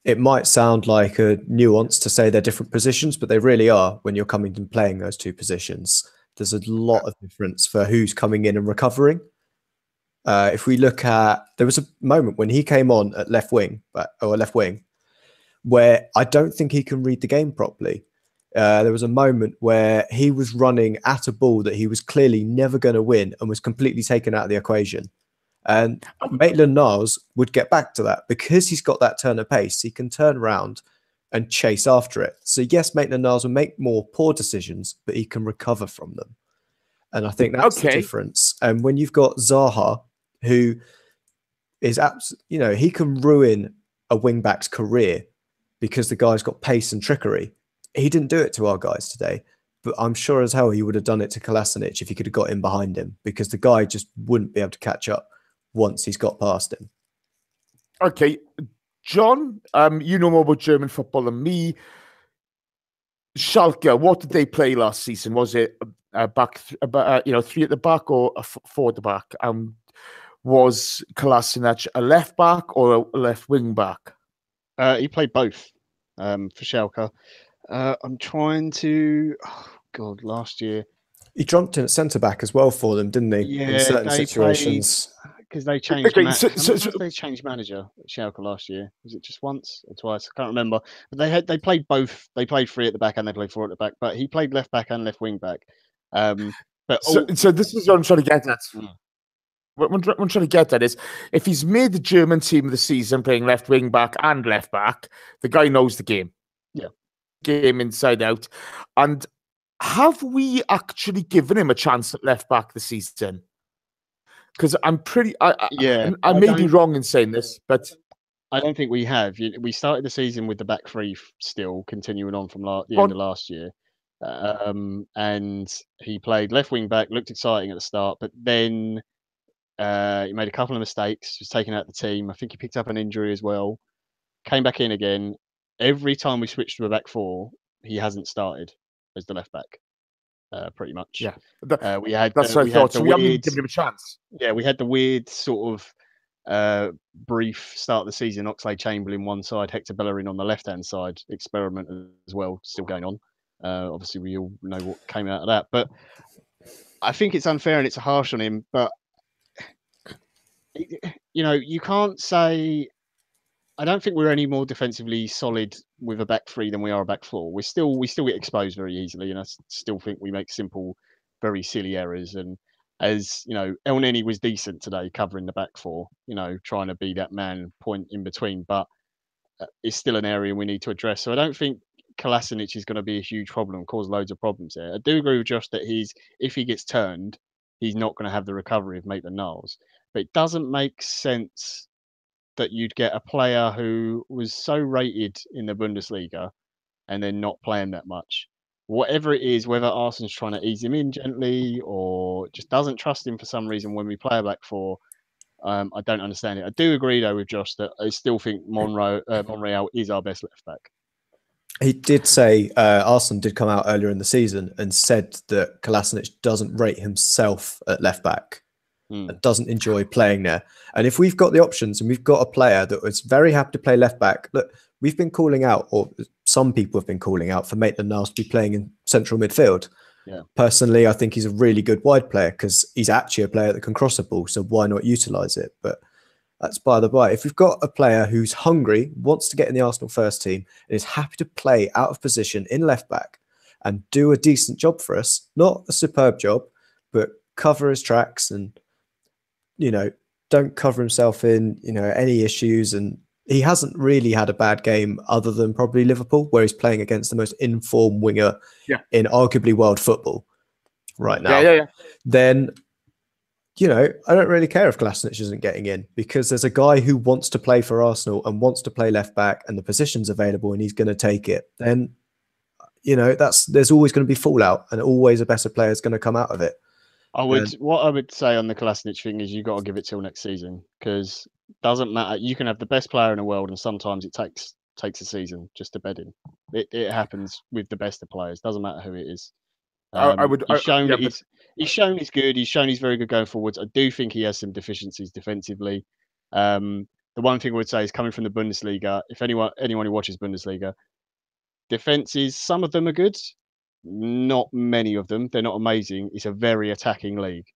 it might sound like a nuance to say they're different positions, but they really are when you're coming and playing those two positions. There's a lot of difference for who's coming in and recovering. If we look at, there was a moment when he came on at left wing, where I don't think he can read the game properly. There was a moment where he was running at a ball that he was clearly never going to win and was completely taken out of the equation. And Maitland-Niles would get back to that because he's got that turn of pace. He can turn around and chase after it. So yes, Maitland-Niles will make more poor decisions, but he can recover from them. And I think that's the difference. And when you've got Zaha, who is he can ruin a wing-back's career because the guy's got pace and trickery. He didn't do it to our guys today, but I'm sure as hell he would have done it to Kolasinac if he could have got in behind him, because the guy just wouldn't be able to catch up once he's got past him. Okay, John, you know more about German football than me. Schalke, what did they play last season? Was it back, 3 at the back or 4 at the back? Was Kolasinac a left back or a left wing back? He played both for Schalke. I'm trying to... Oh, God, last year... He jumped in at centre-back as well for them, didn't he? Yeah, in certain situations. Because they changed they changed manager at Schalke last year. Was it just once or twice? I can't remember. But they played both. They played 3 at the back and they played 4 at the back. But he played left back and left wing back. So this is what I'm trying to get at. what I'm trying to get at is, if he's made the German team of the season playing left wing back and left back, the guy knows the game. Yeah. Game inside out. And have we actually given him a chance at left back this season? Because I'm pretty... I may be wrong in saying this, but... I don't think we have. We started the season with the back three still, continuing on from the end of last year. And he played left wing back, looked exciting at the start, but then he made a couple of mistakes, was taken out of the team. I think he picked up an injury as well. Came back in again. Every time we switched to a back four, he hasn't started as the left back, pretty much. Yeah, that's what I thought. So we haven't given him a chance. Yeah, we had the weird sort of brief start of the season. Oxlade-Chamberlain one side, Hector Bellerin on the left-hand side. Experiment as well, still going on. Obviously, we all know what came out of that. But I think it's unfair and it's harsh on him. But, you can't say... I don't think we're any more defensively solid with a back three than we are a back four. We still get exposed very easily, and I still think we make simple, very silly errors. And as El Neni was decent today covering the back four, trying to be that man point in between, but it's still an area we need to address. So I don't think Kolasinac is going to be a huge problem, cause loads of problems there. I do agree with Josh that if he gets turned, he's not going to have the recovery of Maitland-Niles. But it doesn't make sense that you'd get a player who was so rated in the Bundesliga and then not playing that much. Whatever it is, whether Arsenal's trying to ease him in gently or just doesn't trust him for some reason when we play a back four, I don't understand it. I do agree, though, with Josh that I still think Monreal is our best left back. He did say, Arsenal did come out earlier in the season and said that Kolasinac doesn't rate himself at left back. And doesn't enjoy playing there. And if we've got the options and we've got a player that was very happy to play left back, look, we've been calling out, or some people have been calling out for Maitland-Niles to be playing in central midfield. Yeah. Personally, I think he's a really good wide player because he's actually a player that can cross a ball. So why not utilise it? But that's by the by. If we've got a player who's hungry, wants to get in the Arsenal first team, and is happy to play out of position in left back and do a decent job for us, not a superb job, but cover his tracks and don't cover himself in, any issues. And he hasn't really had a bad game other than probably Liverpool, where he's playing against the most informed winger in arguably world football right now. Yeah. Then, I don't really care if Kolasinac isn't getting in, because there's a guy who wants to play for Arsenal and wants to play left back and the position's available and he's going to take it. Then, there's always going to be fallout and always a better player is going to come out of it. What I would say on the Kolasinac thing is you got to give it till next season, because doesn't matter. You can have the best player in the world, and sometimes it takes a season just to bed in. It happens with the best of players. Doesn't matter who it is. He's shown he's good. He's shown he's very good going forwards. I do think he has some deficiencies defensively. The one thing I would say is, coming from the Bundesliga, if anyone who watches Bundesliga, defenses, some of them are good. Not many of them. They're not amazing. It's a very attacking league.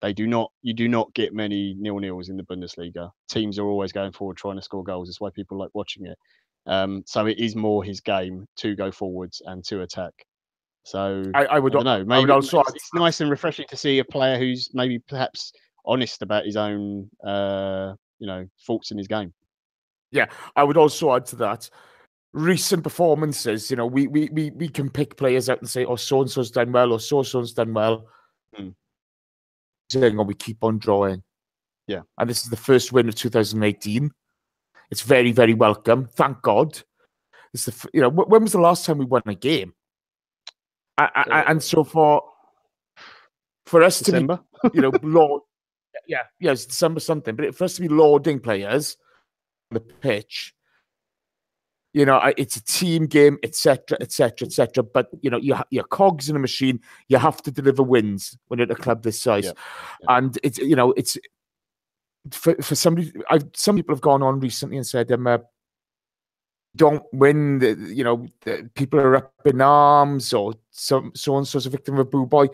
You do not get many 0-0s in the Bundesliga. Teams are always going forward, trying to score goals. That's why people like watching it. So it is more his game to go forwards and to attack. So I don't know. Maybe it's nice and refreshing to see a player who's maybe perhaps honest about his own, faults in his game. Yeah, I would also add to that. Recent performances, we can pick players out and say, oh, so-and-so's done well, or so-and-so's done well. Saying, we keep on drawing. Yeah. And this is the first win of 2018. It's very, very welcome. Thank God. It's when was the last time we won a game? And so for us December? to be, it's December something, but for us to be lauding players on the pitch, it's a team game, etc., etc., etc. But you're cogs in a machine. You have to deliver wins when you're at a club this size, yeah. And it's it's for somebody. Some people have gone on recently and said, "Don't win." The people are up in arms, or so and so's a victim of a boo boy.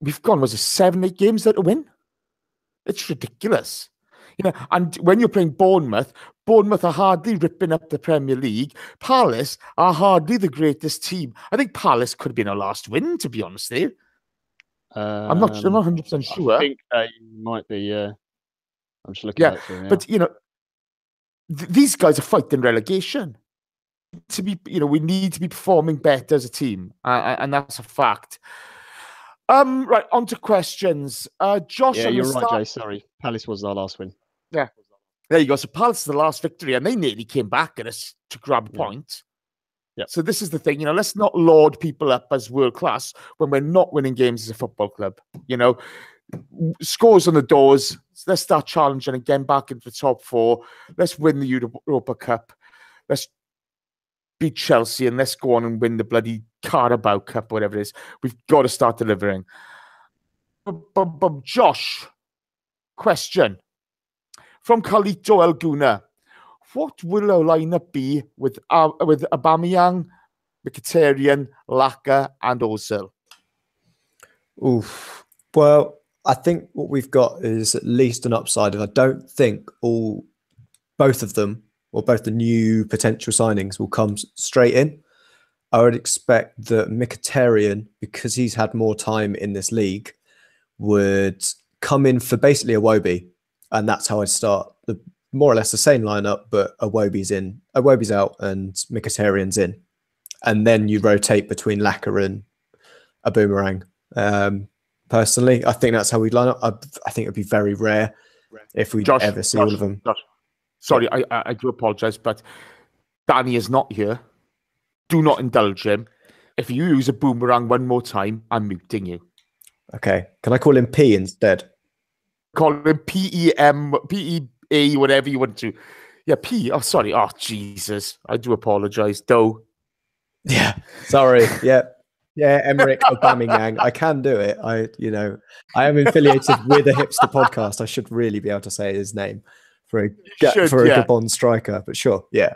We've gone, was it 7-8 games there to win? It's ridiculous. And when you're playing Bournemouth are hardly ripping up the Premier League. Palace are hardly the greatest team. I think Palace could have been our last win, to be honest there. I'm not 100% sure. I think they might be. I'm just looking at it for now. But these guys are fighting relegation. To be, we need to be performing better as a team, and that's a fact. Right, on to questions. Josh, yeah, you're right, Jay. Sorry, Palace was our last win. Yeah, there you go. So Palace is the last victory, and they nearly came back at us to grab a point. Yeah. So this is the thing, let's not laud people up as world class when we're not winning games as a football club. Scores on the doors. Let's start challenging and getting back into the top 4. Let's win the Europa Cup. Let's beat Chelsea and let's go on and win the bloody Carabao Cup, whatever it is. We've got to start delivering. Josh, question from Carlito Alguna. What will our lineup be with Aubameyang, Mkhitaryan, Laka, and Ozil? Oof. Well, I think what we've got is at least an upside. I don't think both of them, or both the new potential signings, will come straight in. I would expect that Mkhitaryan, because he's had more time in this league, would come in for basically Iwobi, and that's how I'd start. More or less the same lineup, but Iwobi's out and Mkhitaryan's in. And then you rotate between Laka and Aubameyang. Personally, I think that's how we'd line up. I think it'd be very rare if we ever see all of them. Sorry, I do apologise, but Danny is not here. Do not indulge him. If you use a boomerang one more time, I'm muting you. Okay. Can I call him P instead? Call him P-E-M, P-E-A, whatever you want to. Yeah, P. Oh, sorry. Oh, Jesus. I do apologise. Doe. Yeah. Sorry. Yeah. Yeah, Emerick Aubameyang. I can do it. I am affiliated with a hipster podcast. I should really be able to say his name for a Gabon striker. But sure, yeah.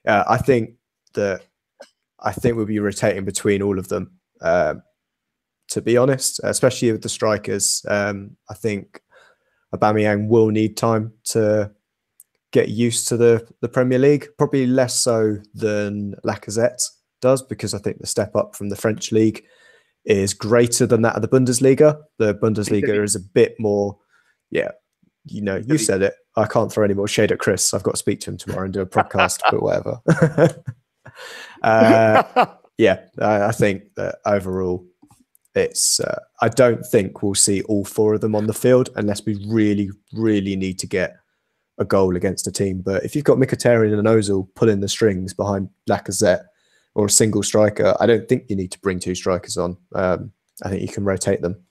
I think we'll be rotating between all of them. To be honest, especially with the strikers, I think Aubameyang will need time to get used to the Premier League. Probably less so than Lacazette does, because I think the step up from the French league is greater than that of the Bundesliga. The Bundesliga is a bit more, you said it. I can't throw any more shade at Chris. I've got to speak to him tomorrow and do a podcast, but whatever. I think that overall it's, I don't think we'll see all 4 of them on the field unless we really, really need to get a goal against a team. But if you've got Mkhitaryan and Ozil pulling the strings behind Lacazette, or a single striker, I don't think you need to bring 2 strikers on. I think you can rotate them.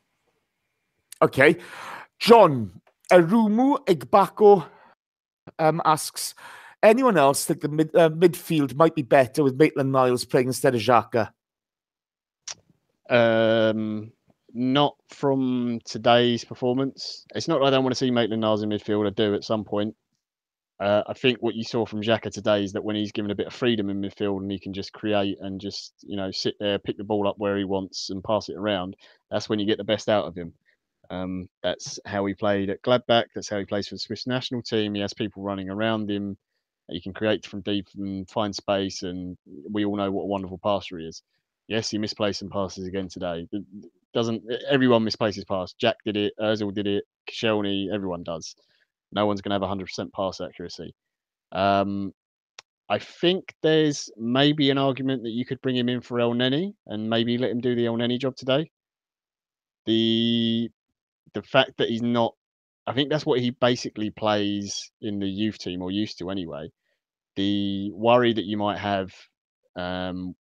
Okay. John, Arumu Igbako asks, anyone else think the midfield might be better with Maitland-Niles playing instead of Xhaka? Not from today's performance. It's not that I don't want to see Maitland-Niles in midfield. I do at some point. I think what you saw from Xhaka today is that when he's given a bit of freedom in midfield and he can just create and just, sit there, pick the ball up where he wants and pass it around, that's when you get the best out of him. That's how he played at Gladbach. That's how he plays for the Swiss national team. He has people running around him. He can create from deep and find space, and we all know what a wonderful passer he is. Yes, he misplaced some passes again today. Everyone misplaces passes. Jack did it. Ozil did it. Koscielny, everyone does. No one's going to have 100% pass accuracy. I think there's maybe an argument that you could bring him in for El Neni and maybe let him do the El Neni job today. The fact that he's not, I think that's what he basically plays in the youth team, or used to anyway. The worry that you might have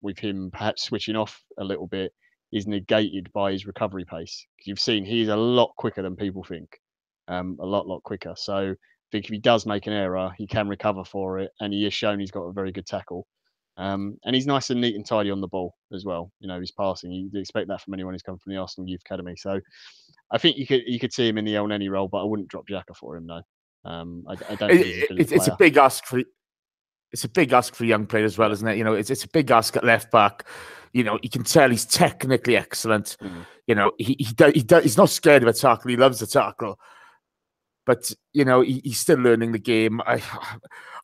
with him perhaps switching off a little bit is negated by his recovery pace. You've seen he's a lot quicker than people think. A lot quicker. So I think if he does make an error, he can recover for it, and he has shown he's got a very good tackle. And he's nice and neat and tidy on the ball as well. His passing, you'd expect that from anyone who's come from the Arsenal Youth Academy. So I think you could see him in the El Neni role, but I wouldn't drop Xhaka for him. No, I don't. It's a big ask for. It's a big ask for a young player as well, isn't it? It's a big ask at left back. You can tell he's technically excellent. He's not scared of a tackle. He loves a tackle. But, he's still learning the game.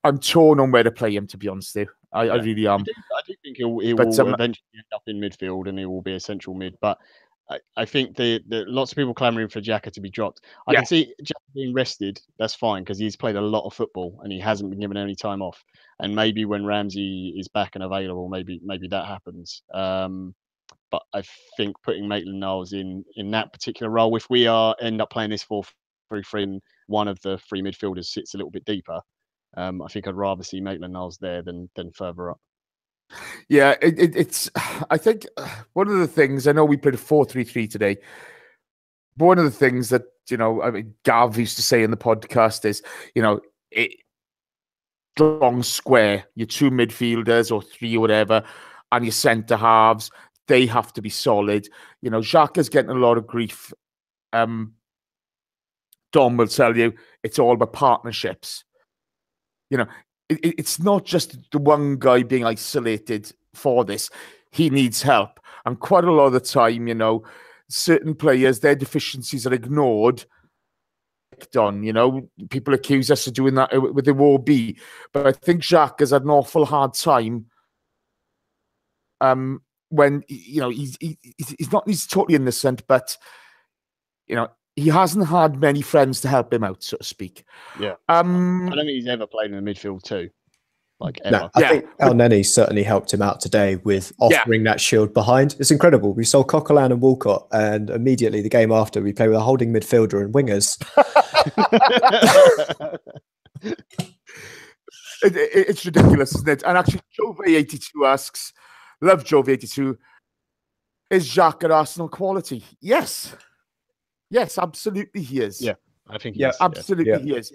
I'm torn on where to play him, to be honest with you. I really am. I do think he will eventually end up in midfield, and he will be a central mid. But I think the lots of people clamouring for Xhaka to be dropped. I can see Xhaka being rested. That's fine because he's played a lot of football and he hasn't been given any time off. And maybe when Ramsey is back and available, maybe that happens. But I think putting Maitland-Niles in that particular role, if we end up playing this 4-3-3 and one of the three midfielders sits a little bit deeper, I think I'd rather see Maitland-Niles there than further up. Yeah, it's. I think one of the things, I know we played a 4-3-3 today, but one of the things that, I mean, Gav used to say in the podcast is, strong square, your two midfielders or three or whatever, and your centre halves, they have to be solid. Xhaka's getting a lot of grief. Dom will tell you it's all about partnerships. It's not just the one guy being isolated for this. He needs help. And quite a lot of the time, certain players, their deficiencies are ignored. People accuse us of doing that with the Iwobi. But I think Xhaka has had an awful hard time when, he's totally innocent, but, he hasn't had many friends to help him out, so to speak. Yeah. I don't think he's ever played in the midfield too. Ever. No, I think El Neni certainly helped him out today with offering that shield behind. It's incredible. We sold Coquelin and Walcott, and immediately the game after, we play with a holding midfielder and wingers. It's ridiculous, isn't it? And actually, Jove82 asks, love Jove82, is Xhaka Arsenal quality? Yes. Yes, absolutely he is. Yeah, I think he is. Absolutely he is.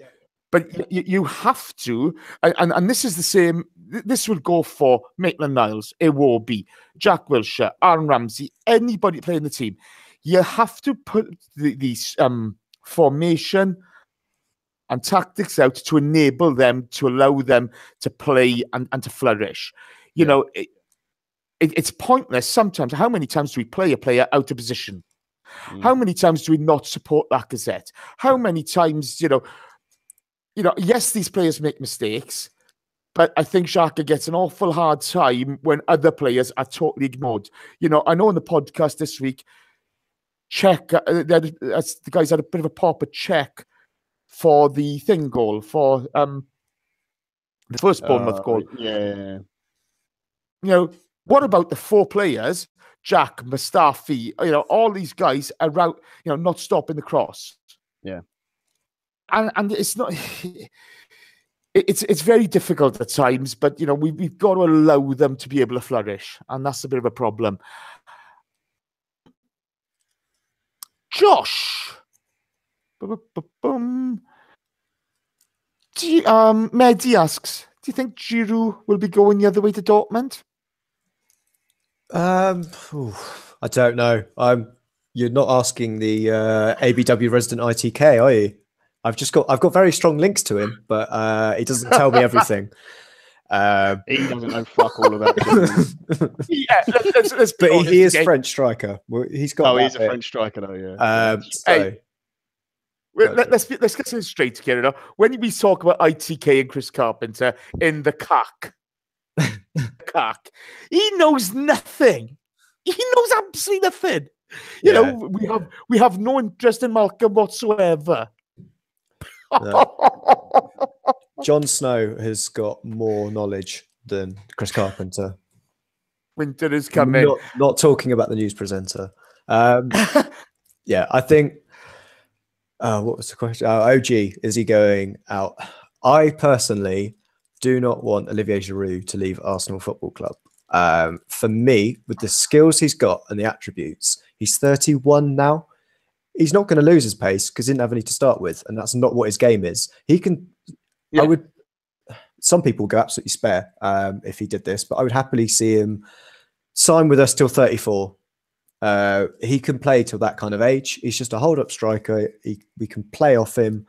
But you have to, and this is the same, this will go for Maitland-Niles, Iwobi, Jack Wilshere, Aaron Ramsey, anybody playing the team. You have to put these formation and tactics out to enable them, to allow them to play and to flourish. It's pointless sometimes. How many times do we play a player out of position? How many times do we not support Lacazette? How many times, yes, these players make mistakes, but I think Xhaka gets an awful hard time when other players are totally ignored. I know in the podcast this week, the guys had a bit of a pop at Czech for the goal, for the first Bournemouth goal. Yeah. What about the four players? Jack, Mustafi, all these guys are out, not stopping the cross. Yeah. And it's not, it's very difficult at times, but, we've got to allow them to be able to flourish. And that's a bit of a problem. Josh. Mehdi asks, do you think Giroud will be going the other way to Dortmund? I don't know. You're not asking the ABW resident ITK, are you? I've got very strong links to him, but he doesn't tell me everything. He doesn't know fuck all about it. Let's but he is French striker. He's got. He's a French striker, though. Yeah. Let's get this straight together. When we talk about ITK and Chris Carpenter in the CAC, he knows nothing. He knows absolutely nothing. We have no interest in Malcolm whatsoever. Jon Snow has got more knowledge than Chris Carpenter. Winter is coming. Not talking about the news presenter. I think. What was the question? OG, is he going out? I personally do not want Olivier Giroud to leave Arsenal Football Club. For me, with the skills he's got and the attributes, he's 31 now. He's not going to lose his pace because he didn't have any to start with, and that's not what his game is. He can. Yeah. Some people go absolutely spare if he did this, but I would happily see him sign with us till 34. He can play till that kind of age. He's just a hold-up striker. We can play off him,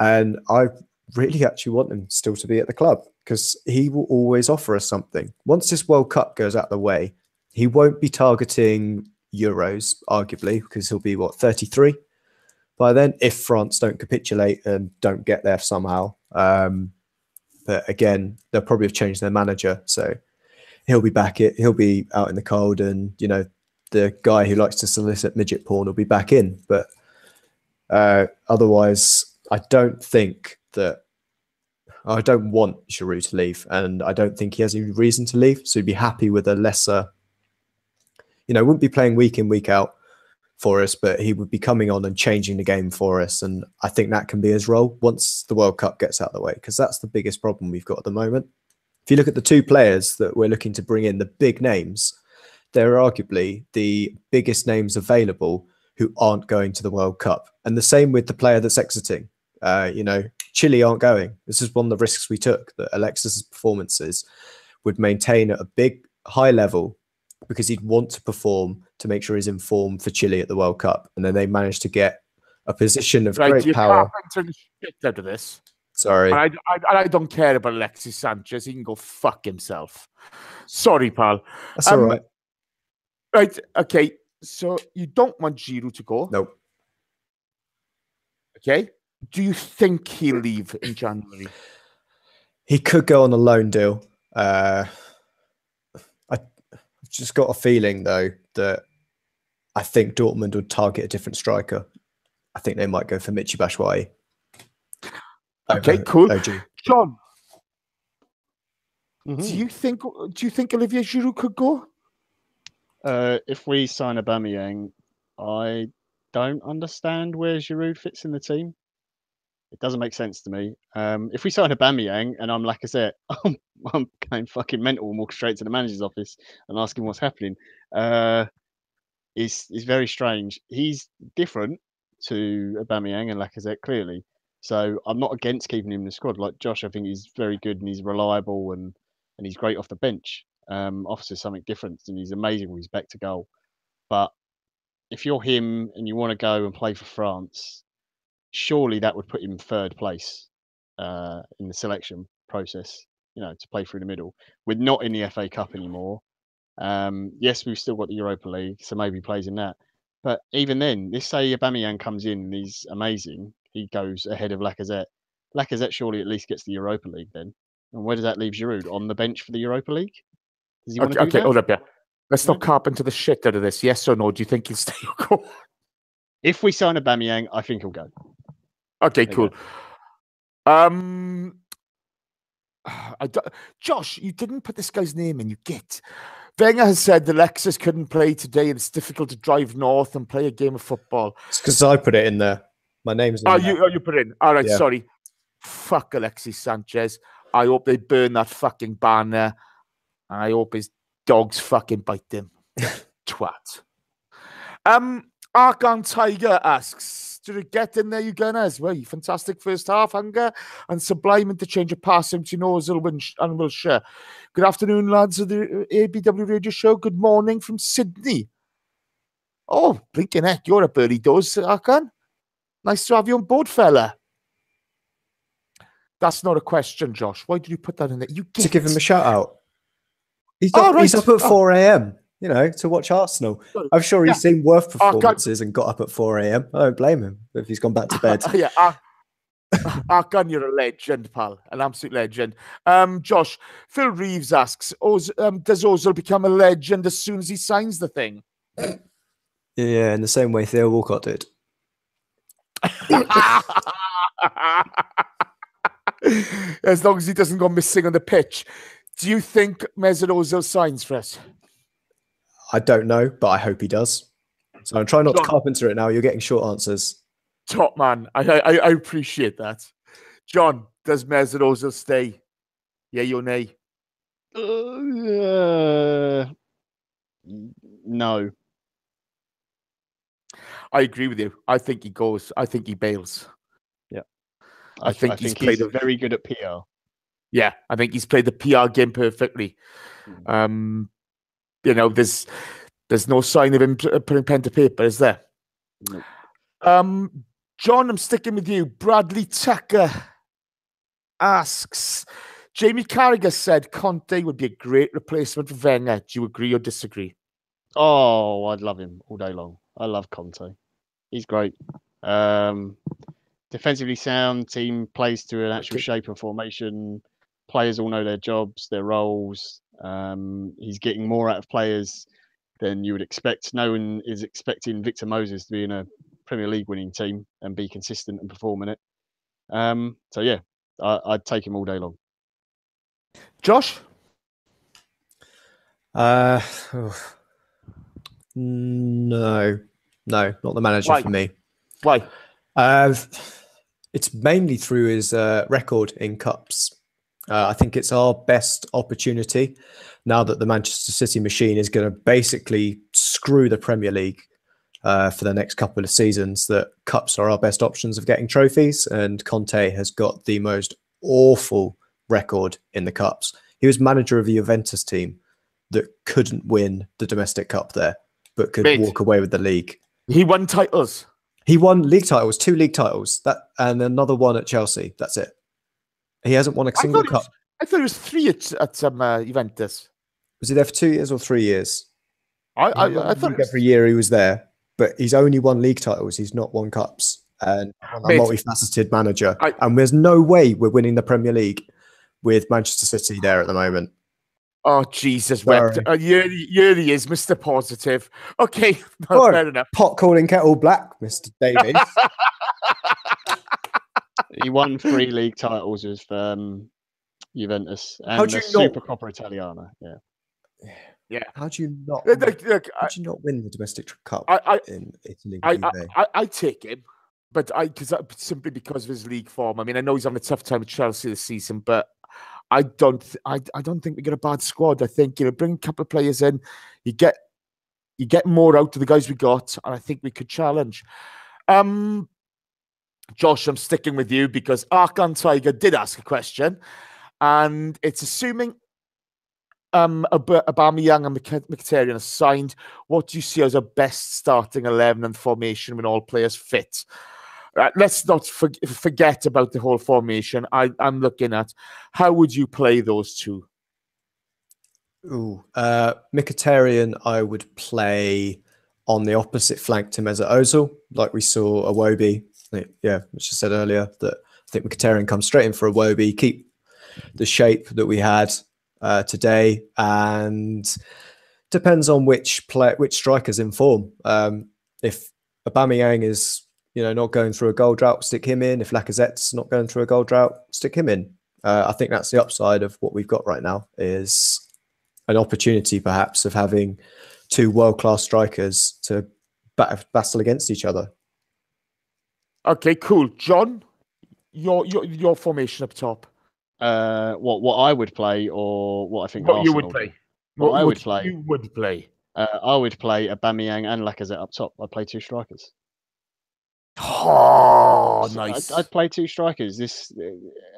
and I really actually want him still to be at the club because he will always offer us something. Once this World Cup goes out of the way, he won't be targeting Euros, arguably, because he'll be, 33 by then, if France don't capitulate and don't get there somehow. But again, they'll probably have changed their manager, so he'll be back. He'll be out in the cold, and, the the guy who likes to solicit midget porn will be back in. But otherwise, I don't want Giroud to leave, and I don't think he has any reason to leave. So he'd be happy with a lesser, wouldn't be playing week in, week out for us, but he would be coming on and changing the game for us. And I think that can be his role once the World Cup gets out of the way, because that's the biggest problem we've got at the moment. If you look at the two players that we're looking to bring in, the big names, they're arguably the biggest names available who aren't going to the World Cup. And the same with the player that's exiting. Chile aren't going. This is one of the risks we took, that Alexis's performances would maintain at a big, high level because he'd want to perform to make sure he's in form for Chile at the World Cup. And then they managed to get a position of great power. Out of this. Sorry. I don't care about Alexis Sanchez. He can go fuck himself. Sorry, pal. That's all right. Right, okay. So you don't want Giroud to go? Nope. Okay. Do you think he'll leave in January? He could go on a loan deal. I've just got a feeling, though, that I think Dortmund would target a different striker. I think they might go for Michy Batshuayi. Okay, cool. OG. John, Mm-hmm. do you think Olivier Giroud could go? If we sign Aubameyang, I don't understand where Giroud fits in the team. It doesn't make sense to me. If we sign Aubameyang and I'm Lacazette, I'm going fucking mental and walk straight to the manager's office and ask him what's happening. It's very strange. He's different to Aubameyang and Lacazette, clearly. So I'm not against keeping him in the squad. Like Josh, I think he's very good and he's reliable and he's great off the bench. Offers us something different and he's amazing when he's back to goal. But if you're him and you want to go and play for France, surely that would put him third place in the selection process, to play through the middle. We're not in the FA Cup anymore. Yes, we've still got the Europa League, so maybe he plays in that. But even then, let's say Aubameyang comes in and he's amazing. He goes ahead of Lacazette. Lacazette surely at least gets the Europa League then. And where does that leave Giroud? On the bench for the Europa League? Does he want to do that? Hold up, yeah. Let's not carpenter the shit out of this. Yes or no? Do you think he'll stay or go? If we sign Aubameyang, I think he'll go. Okay, cool. Josh, you didn't put this guy's name in. You git. Wenger has said that Alexis couldn't play today and it's difficult to drive north and play a game of football. It's because I put it in there. My name's in there. You put it in. All right, Yeah. Sorry. Fuck Alexis Sanchez. I hope they burn that fucking banner. I hope his dogs fucking bite him. Twat. Arkan Tiger asks, did it get in there, you Gunners? Well, you fantastic first half, Hunger, and sublime interchange of passing to Ozil and Wilshere. Good afternoon, lads of the ABW radio show. Good morning from Sydney. Oh, blinking heck, you're a birdie does, Arkan. Nice to have you on board, fella. That's not a question, Josh. Why did you put that in there? You get to give him a shout out. He's up at 4 a.m., to watch Arsenal. I'm sure he's seen worth performances and got up at 4 a.m. I don't blame him if he's gone back to bed. Arkan, you're a legend, pal. An absolute legend. Josh, Phil Reeves asks, does Ozil become a legend as soon as he signs the thing? Yeah, in the same way Theo Walcott did. As long as he doesn't go missing on the pitch. Do you think Mesut Ozil signs for us? I don't know, but I hope he does. So I'm trying not to carpenter it now. You're getting short answers. Top man. I appreciate that. John, does Mesut Ozil stay? Yay or nay? No. I agree with you. I think he goes. I think he bails. Yeah. I think he's very good at PR. Yeah, I think he's played the PR game perfectly. There's no sign of him putting pen to paper, is there? No. John, I'm sticking with you. Bradley Tucker asks, Jamie Carragher said Conte would be a great replacement for Wenger. Do you agree or disagree? Oh, I'd love him all day long. I love Conte. He's great. Defensively sound, team plays to an actual shape and formation. Players all know their jobs, their roles. He's getting more out of players then you would expect. No one is expecting Victor Moses to be in a Premier League winning team and be consistent and perform in it. So yeah, I'd take him all day long. Josh? No, not the manager for me. Why? It's mainly through his record in cups. I think it's our best opportunity now that the Manchester City machine is going to basically screw the Premier League for the next couple of seasons, that cups are our best options of getting trophies, and Conte has got the most awful record in the cups. He was manager of the Juventus team that couldn't win the domestic cup there, but could walk away with the league. He won titles. He won league titles, 2 league titles, and another one at Chelsea. That's it. He hasn't won a single cup. I thought it was 3 at Juventus. Was he there for 2 years or 3 years? I thought every year he was there, but he's only won league titles. He's not won cups, and a multifaceted manager. And there's no way we're winning the Premier League with Manchester City there at the moment. Oh, Jesus, here he is, Mr. Positive. Okay, fair enough. Pot calling kettle black, Mr. Davies. He won 3 league titles with Juventus and the Supercoppa Italiana. Yeah. How do you not? How do you not win the domestic cup in Italy? I take him, but simply because of his league form. I mean, I know he's having a tough time at Chelsea this season, but I don't think we got a bad squad. I think bring a couple of players in, you get more out of the guys we got, and I think we could challenge. Josh, I'm sticking with you because Arkan Tiger did ask a question, and it's assuming Aubameyang and Mkhitaryan are signed. What do you see as a best starting 11 and formation when all players fit? Let's not forget about the whole formation. I'm looking at how would you play those two? Mkhitaryan, I would play on the opposite flank to Mesut Ozil, like we saw Iwobi. Yeah, which I said earlier, that I think Mkhitaryan comes straight in for Iwobi, keep the shape that we had today, and depends on which striker's in form. If Aubameyang is not going through a goal drought, stick him in. If Lacazette's not going through a goal drought, stick him in. I think that's the upside of what we've got right now, is an opportunity perhaps of having 2 world-class strikers to battle against each other. Okay, cool. John, your formation up top. What I would play, or what I think what Arsenal you would play. I would play. You would play. I would play Aubameyang and Lacazette up top. I'd play 2 strikers. Oh, nice. I'd play 2 strikers.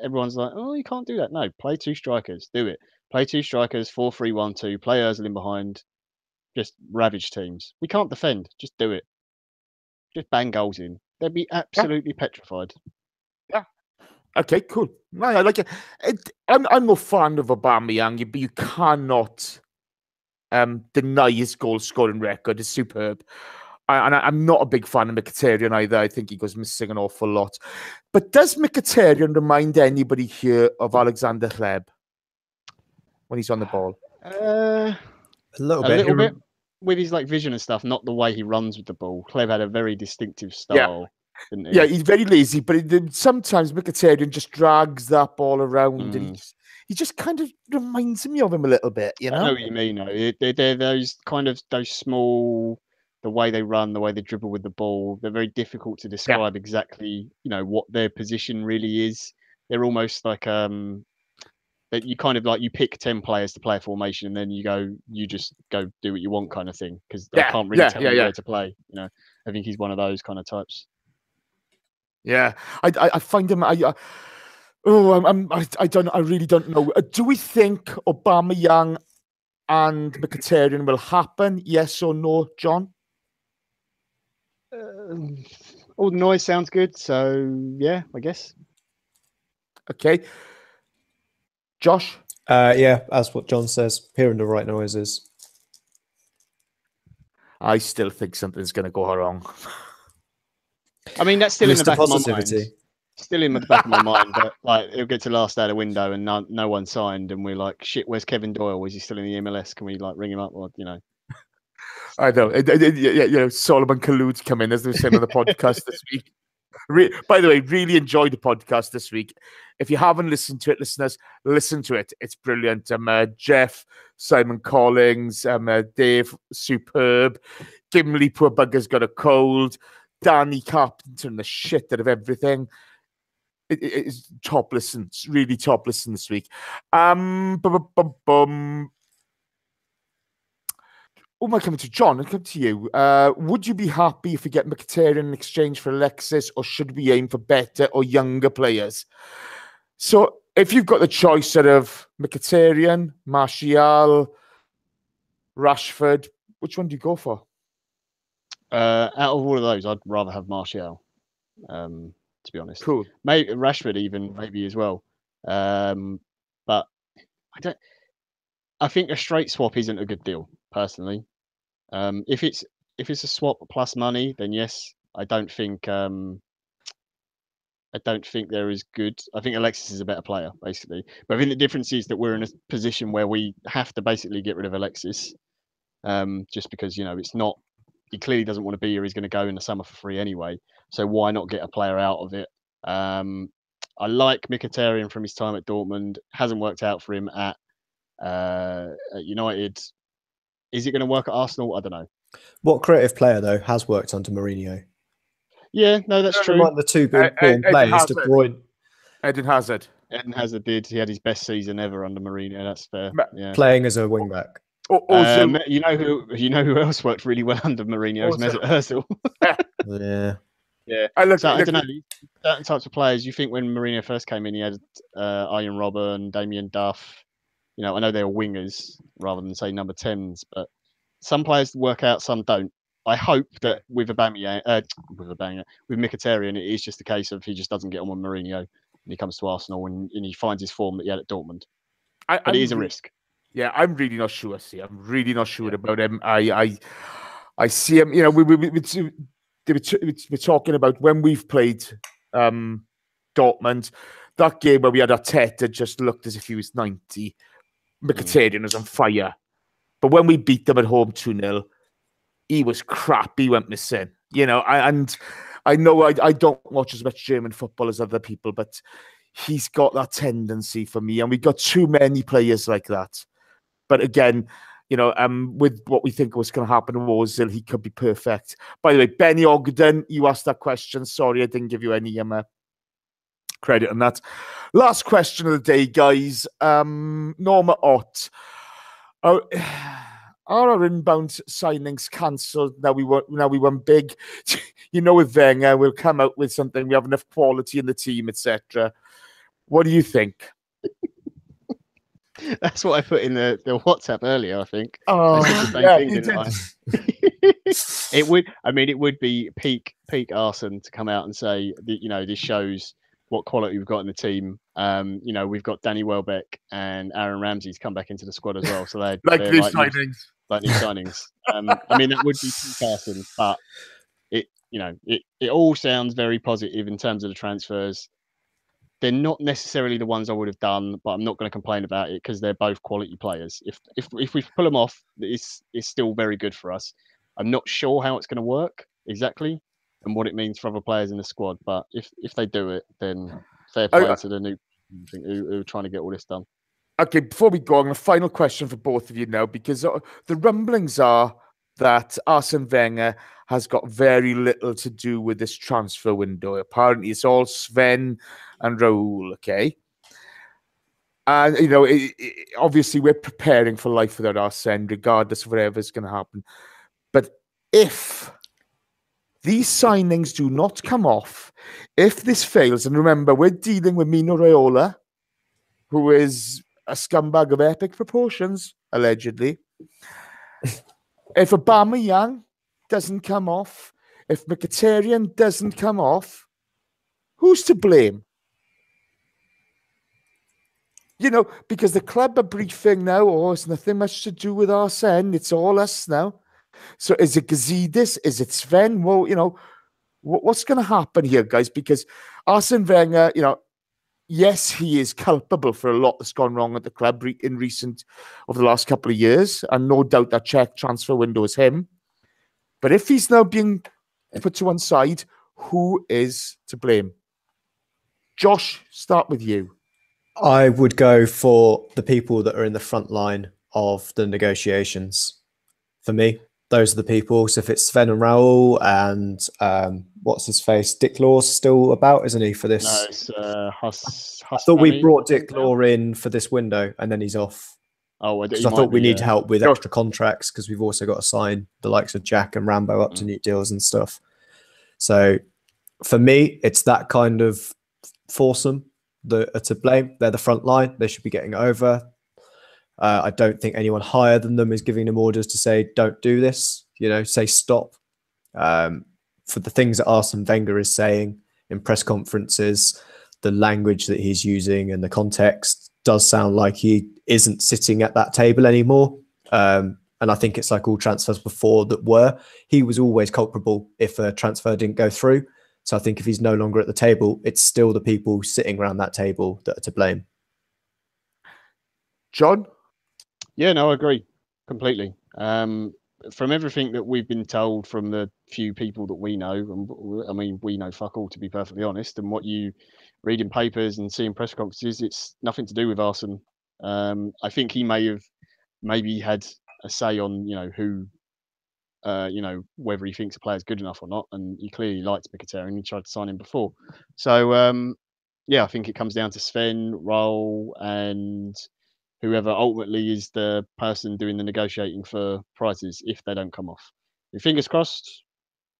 Everyone's like, oh, you can't do that. No, play 2 strikers. Do it. Play 2 strikers, 4-3-1-2. Play Ozil in behind. Just ravage teams. We can't defend. Just do it. Just bang goals in. They'd be absolutely petrified. Yeah. Okay, cool. No, I like it. I'm no fan of Aubameyang, but you cannot deny his goal-scoring record. It's superb. I'm not a big fan of Mkhitaryan either. I think he goes missing an awful lot. But does Mkhitaryan remind anybody here of Alexander Hleb when he's on the ball? A little bit. With his vision and stuff, not the way he runs with the ball. Hleb had a very distinctive style, didn't he? Yeah, he's very lazy, but sometimes Mkhitaryan just drags that ball around, and he just kind of reminds me of him a little bit. I know what you mean. They're those small. The way they run, the way they dribble with the ball, they're very difficult to describe exactly, what their position really is. They're almost like that you kind of you pick 10 players to play a formation, and then you just go do what you want kind of thing, because I can't really tell you where to play. I think he's one of those kind of types. Yeah, I find him. I really don't know. Do we think Aubameyang and Mkhitaryan will happen? Yes or no, John? All the noise sounds good, so yeah, I guess. Okay. Josh? Yeah, as what John says, hearing the right noises. I still think something's going to go wrong. I mean, that's still in the back of my mind. Still in the back of my mind, but it'll get to last out a window and no one signed, and we're like, shit, where's Kevin Doyle? Is he still in the MLS? Can we ring him up? Or I know. Solomon Kalou come in, as they were saying on the podcast this week. By the way, really enjoyed the podcast this week. If you haven't listened to it, listeners, listen to it. It's brilliant. Jeff, Simon Collins, Dave, superb. Gimli, poor bugger's got a cold. Danny Carpenter and the shit out of everything. It's top listen. It's really top listen this week. Oh, my, coming to John, I'll come to you. Would you be happy if we get Mkhitaryan in exchange for Alexis, or should we aim for better or younger players? So, if you've got the choice of Mkhitaryan, Martial, Rashford, which one do you go for? Out of all of those, I'd rather have Martial, to be honest. Cool. Maybe Rashford even, maybe as well. But I think a straight swap isn't a good deal, personally. If it's a swap plus money, then yes. I don't think they're as good. I think Alexis is a better player, basically. But I think the difference is that we're in a position where we have to basically get rid of Alexis, just because it's not. He clearly doesn't want to be here. He's going to go in the summer for free anyway. So why not get a player out of it? I like Mkhitaryan from his time at Dortmund. Hasn't worked out for him at United. Is it going to work at Arsenal? I don't know. What creative player, though, has worked under Mourinho? Yeah, no, that's true. Like the two big players, De Bruyne. Eden Hazard. Eden Hazard did. He had his best season ever under Mourinho. That's fair. Yeah. Playing as a wing back. You know who else worked really well under Mourinho? Mesut Ozil. Yeah. I don't know. Certain types of players. You think when Mourinho first came in, he had Arjen Robben, Damien Duff. I know they were wingers rather than say number 10s, but some players work out, some don't. I hope that with Mkhitaryan, it is just a case of he just doesn't get on with Mourinho and he comes to Arsenal and he finds his form that he had at Dortmund. But it is a risk. Yeah, I'm really not sure. I'm really not sure about him. I see him. We're talking about when we've played Dortmund. That game where we had Arteta just looked as if he was 90. Mkhitaryan was on fire. But when we beat them at home 2-0, he was crap. He went missing. I know I don't watch as much German football as other people, but he's got that tendency for me. And we've got too many players like that. But again, with what we think was going to happen to Ozil, he could be perfect. By the way, Benny Ogden, you asked that question. Sorry, I didn't give you any credit on that. Last question of the day, guys. Norma Ott. Are our inbound signings cancelled now we won big? With Wenger, we'll come out with something. We have enough quality in the team, etc. What do you think? That's what I put in the WhatsApp earlier, I think. Oh, I said the same thing, didn't I? It would be peak Arsene to come out and say that, this shows what quality we've got in the team. We've got Danny Welbeck and Aaron Ramsey's come back into the squad as well. So they're new signings. Like new signings. That would be peak Arsene, but it all sounds very positive in terms of the transfers. They're not necessarily the ones I would have done, but I'm not going to complain about it because they're both quality players. If we pull them off, it's still very good for us. I'm not sure how it's going to work exactly and what it means for other players in the squad, but if they do it, then fair play to the new who are trying to get all this done. Okay, before we go on, a final question for both of you now, because the rumblings are that Arsene Wenger has got very little to do with this transfer window. Apparently, it's all Sven and Raul, okay? And, obviously, we're preparing for life without Arsene, regardless of whatever's going to happen. But if these signings do not come off, if this fails, and remember, we're dealing with Mino Raiola, who is a scumbag of epic proportions, allegedly. If Aubameyang doesn't come off, if Mkhitaryan doesn't come off, who's to blame? Because the club are briefing now, it's nothing much to do with Arsene, it's all us now. So is it Gazidis? Is it Sven? Well, what's going to happen here, guys? Because Arsene Wenger, yes, he is culpable for a lot that's gone wrong at the club over the last couple of years, and no doubt that Czech transfer window is him. But if he's now being put to one side, who is to blame? Josh, start with you. I would go for the people that are in the front line of the negotiations. For me, those are the people. So if it's Sven and Raoul and what's his face, Dick Law's still about, isn't he, for this? No, it's I thought we brought Dick Law in for this window and then he's off. Oh, I thought we need help with extra contracts because we've also got to sign the likes of Jack and Rambo up to new deals and stuff. So for me, it's that kind of foursome that are to blame. They're the front line. They should be getting over. I don't think anyone higher than them is giving them orders to say, don't do this, say stop. For the things that Arsene Wenger is saying in press conferences, the language that he's using and the context does sound like he isn't sitting at that table anymore. And I think it's like all transfers before that were. He was always culpable if a transfer didn't go through. So I think if he's no longer at the table, it's still the people sitting around that table that are to blame. John? Yeah, no, I agree completely. From everything that we've been told from the few people that we know, and I mean, we know fuck all, to be perfectly honest, and what you read in papers and see in press conferences, it's nothing to do with Arsene. I think he maybe had a say on, who, whether he thinks a player's good enough or not, and he clearly likes Mkhitaryan. He tried to sign him before. So, yeah, I think it comes down to Sven, Raoul, and whoever ultimately is the person doing the negotiating for prices if they don't come off. Fingers crossed,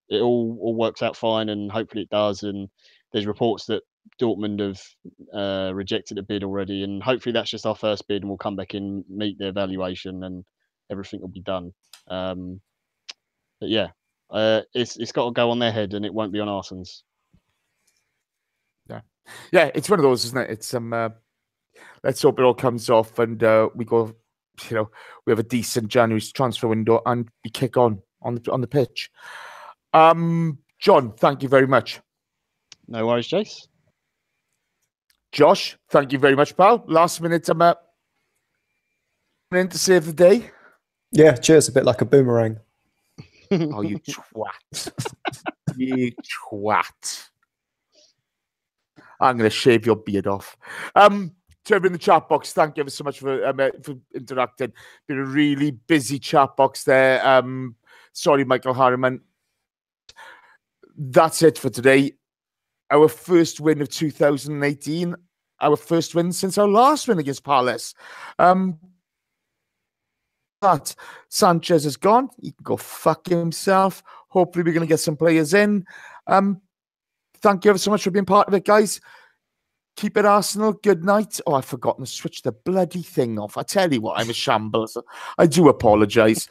it all works out fine, and hopefully it does. And there's reports that Dortmund have rejected a bid already, and hopefully that's just our first bid, and we'll come back in, meet the evaluation, and everything will be done. But yeah, it's got to go on their head, and it won't be on Arsene's. Yeah, it's one of those, isn't it? It's let's hope it all comes off and we go. We have a decent January transfer window and we kick on the pitch. John, thank you very much. No worries, Jace. Josh, thank you very much, pal. Last minute, I'm in to save the day. Yeah, cheers. A bit like a boomerang. Oh, you twat. You twat. I'm going to shave your beard off. To everyone in the chat box, thank you ever so much for interacting. Been a really busy chat box there. Sorry, Michael Harriman. That's it for today. Our first win of 2018. Our first win since our last win against Palace. That Sanchez is gone. He can go fuck himself. Hopefully we're going to get some players in. Thank you ever so much for being part of it, guys. Keep it Arsenal. Good night. Oh, I've forgotten to switch the bloody thing off. I tell you what, I'm a shambles. I do apologise.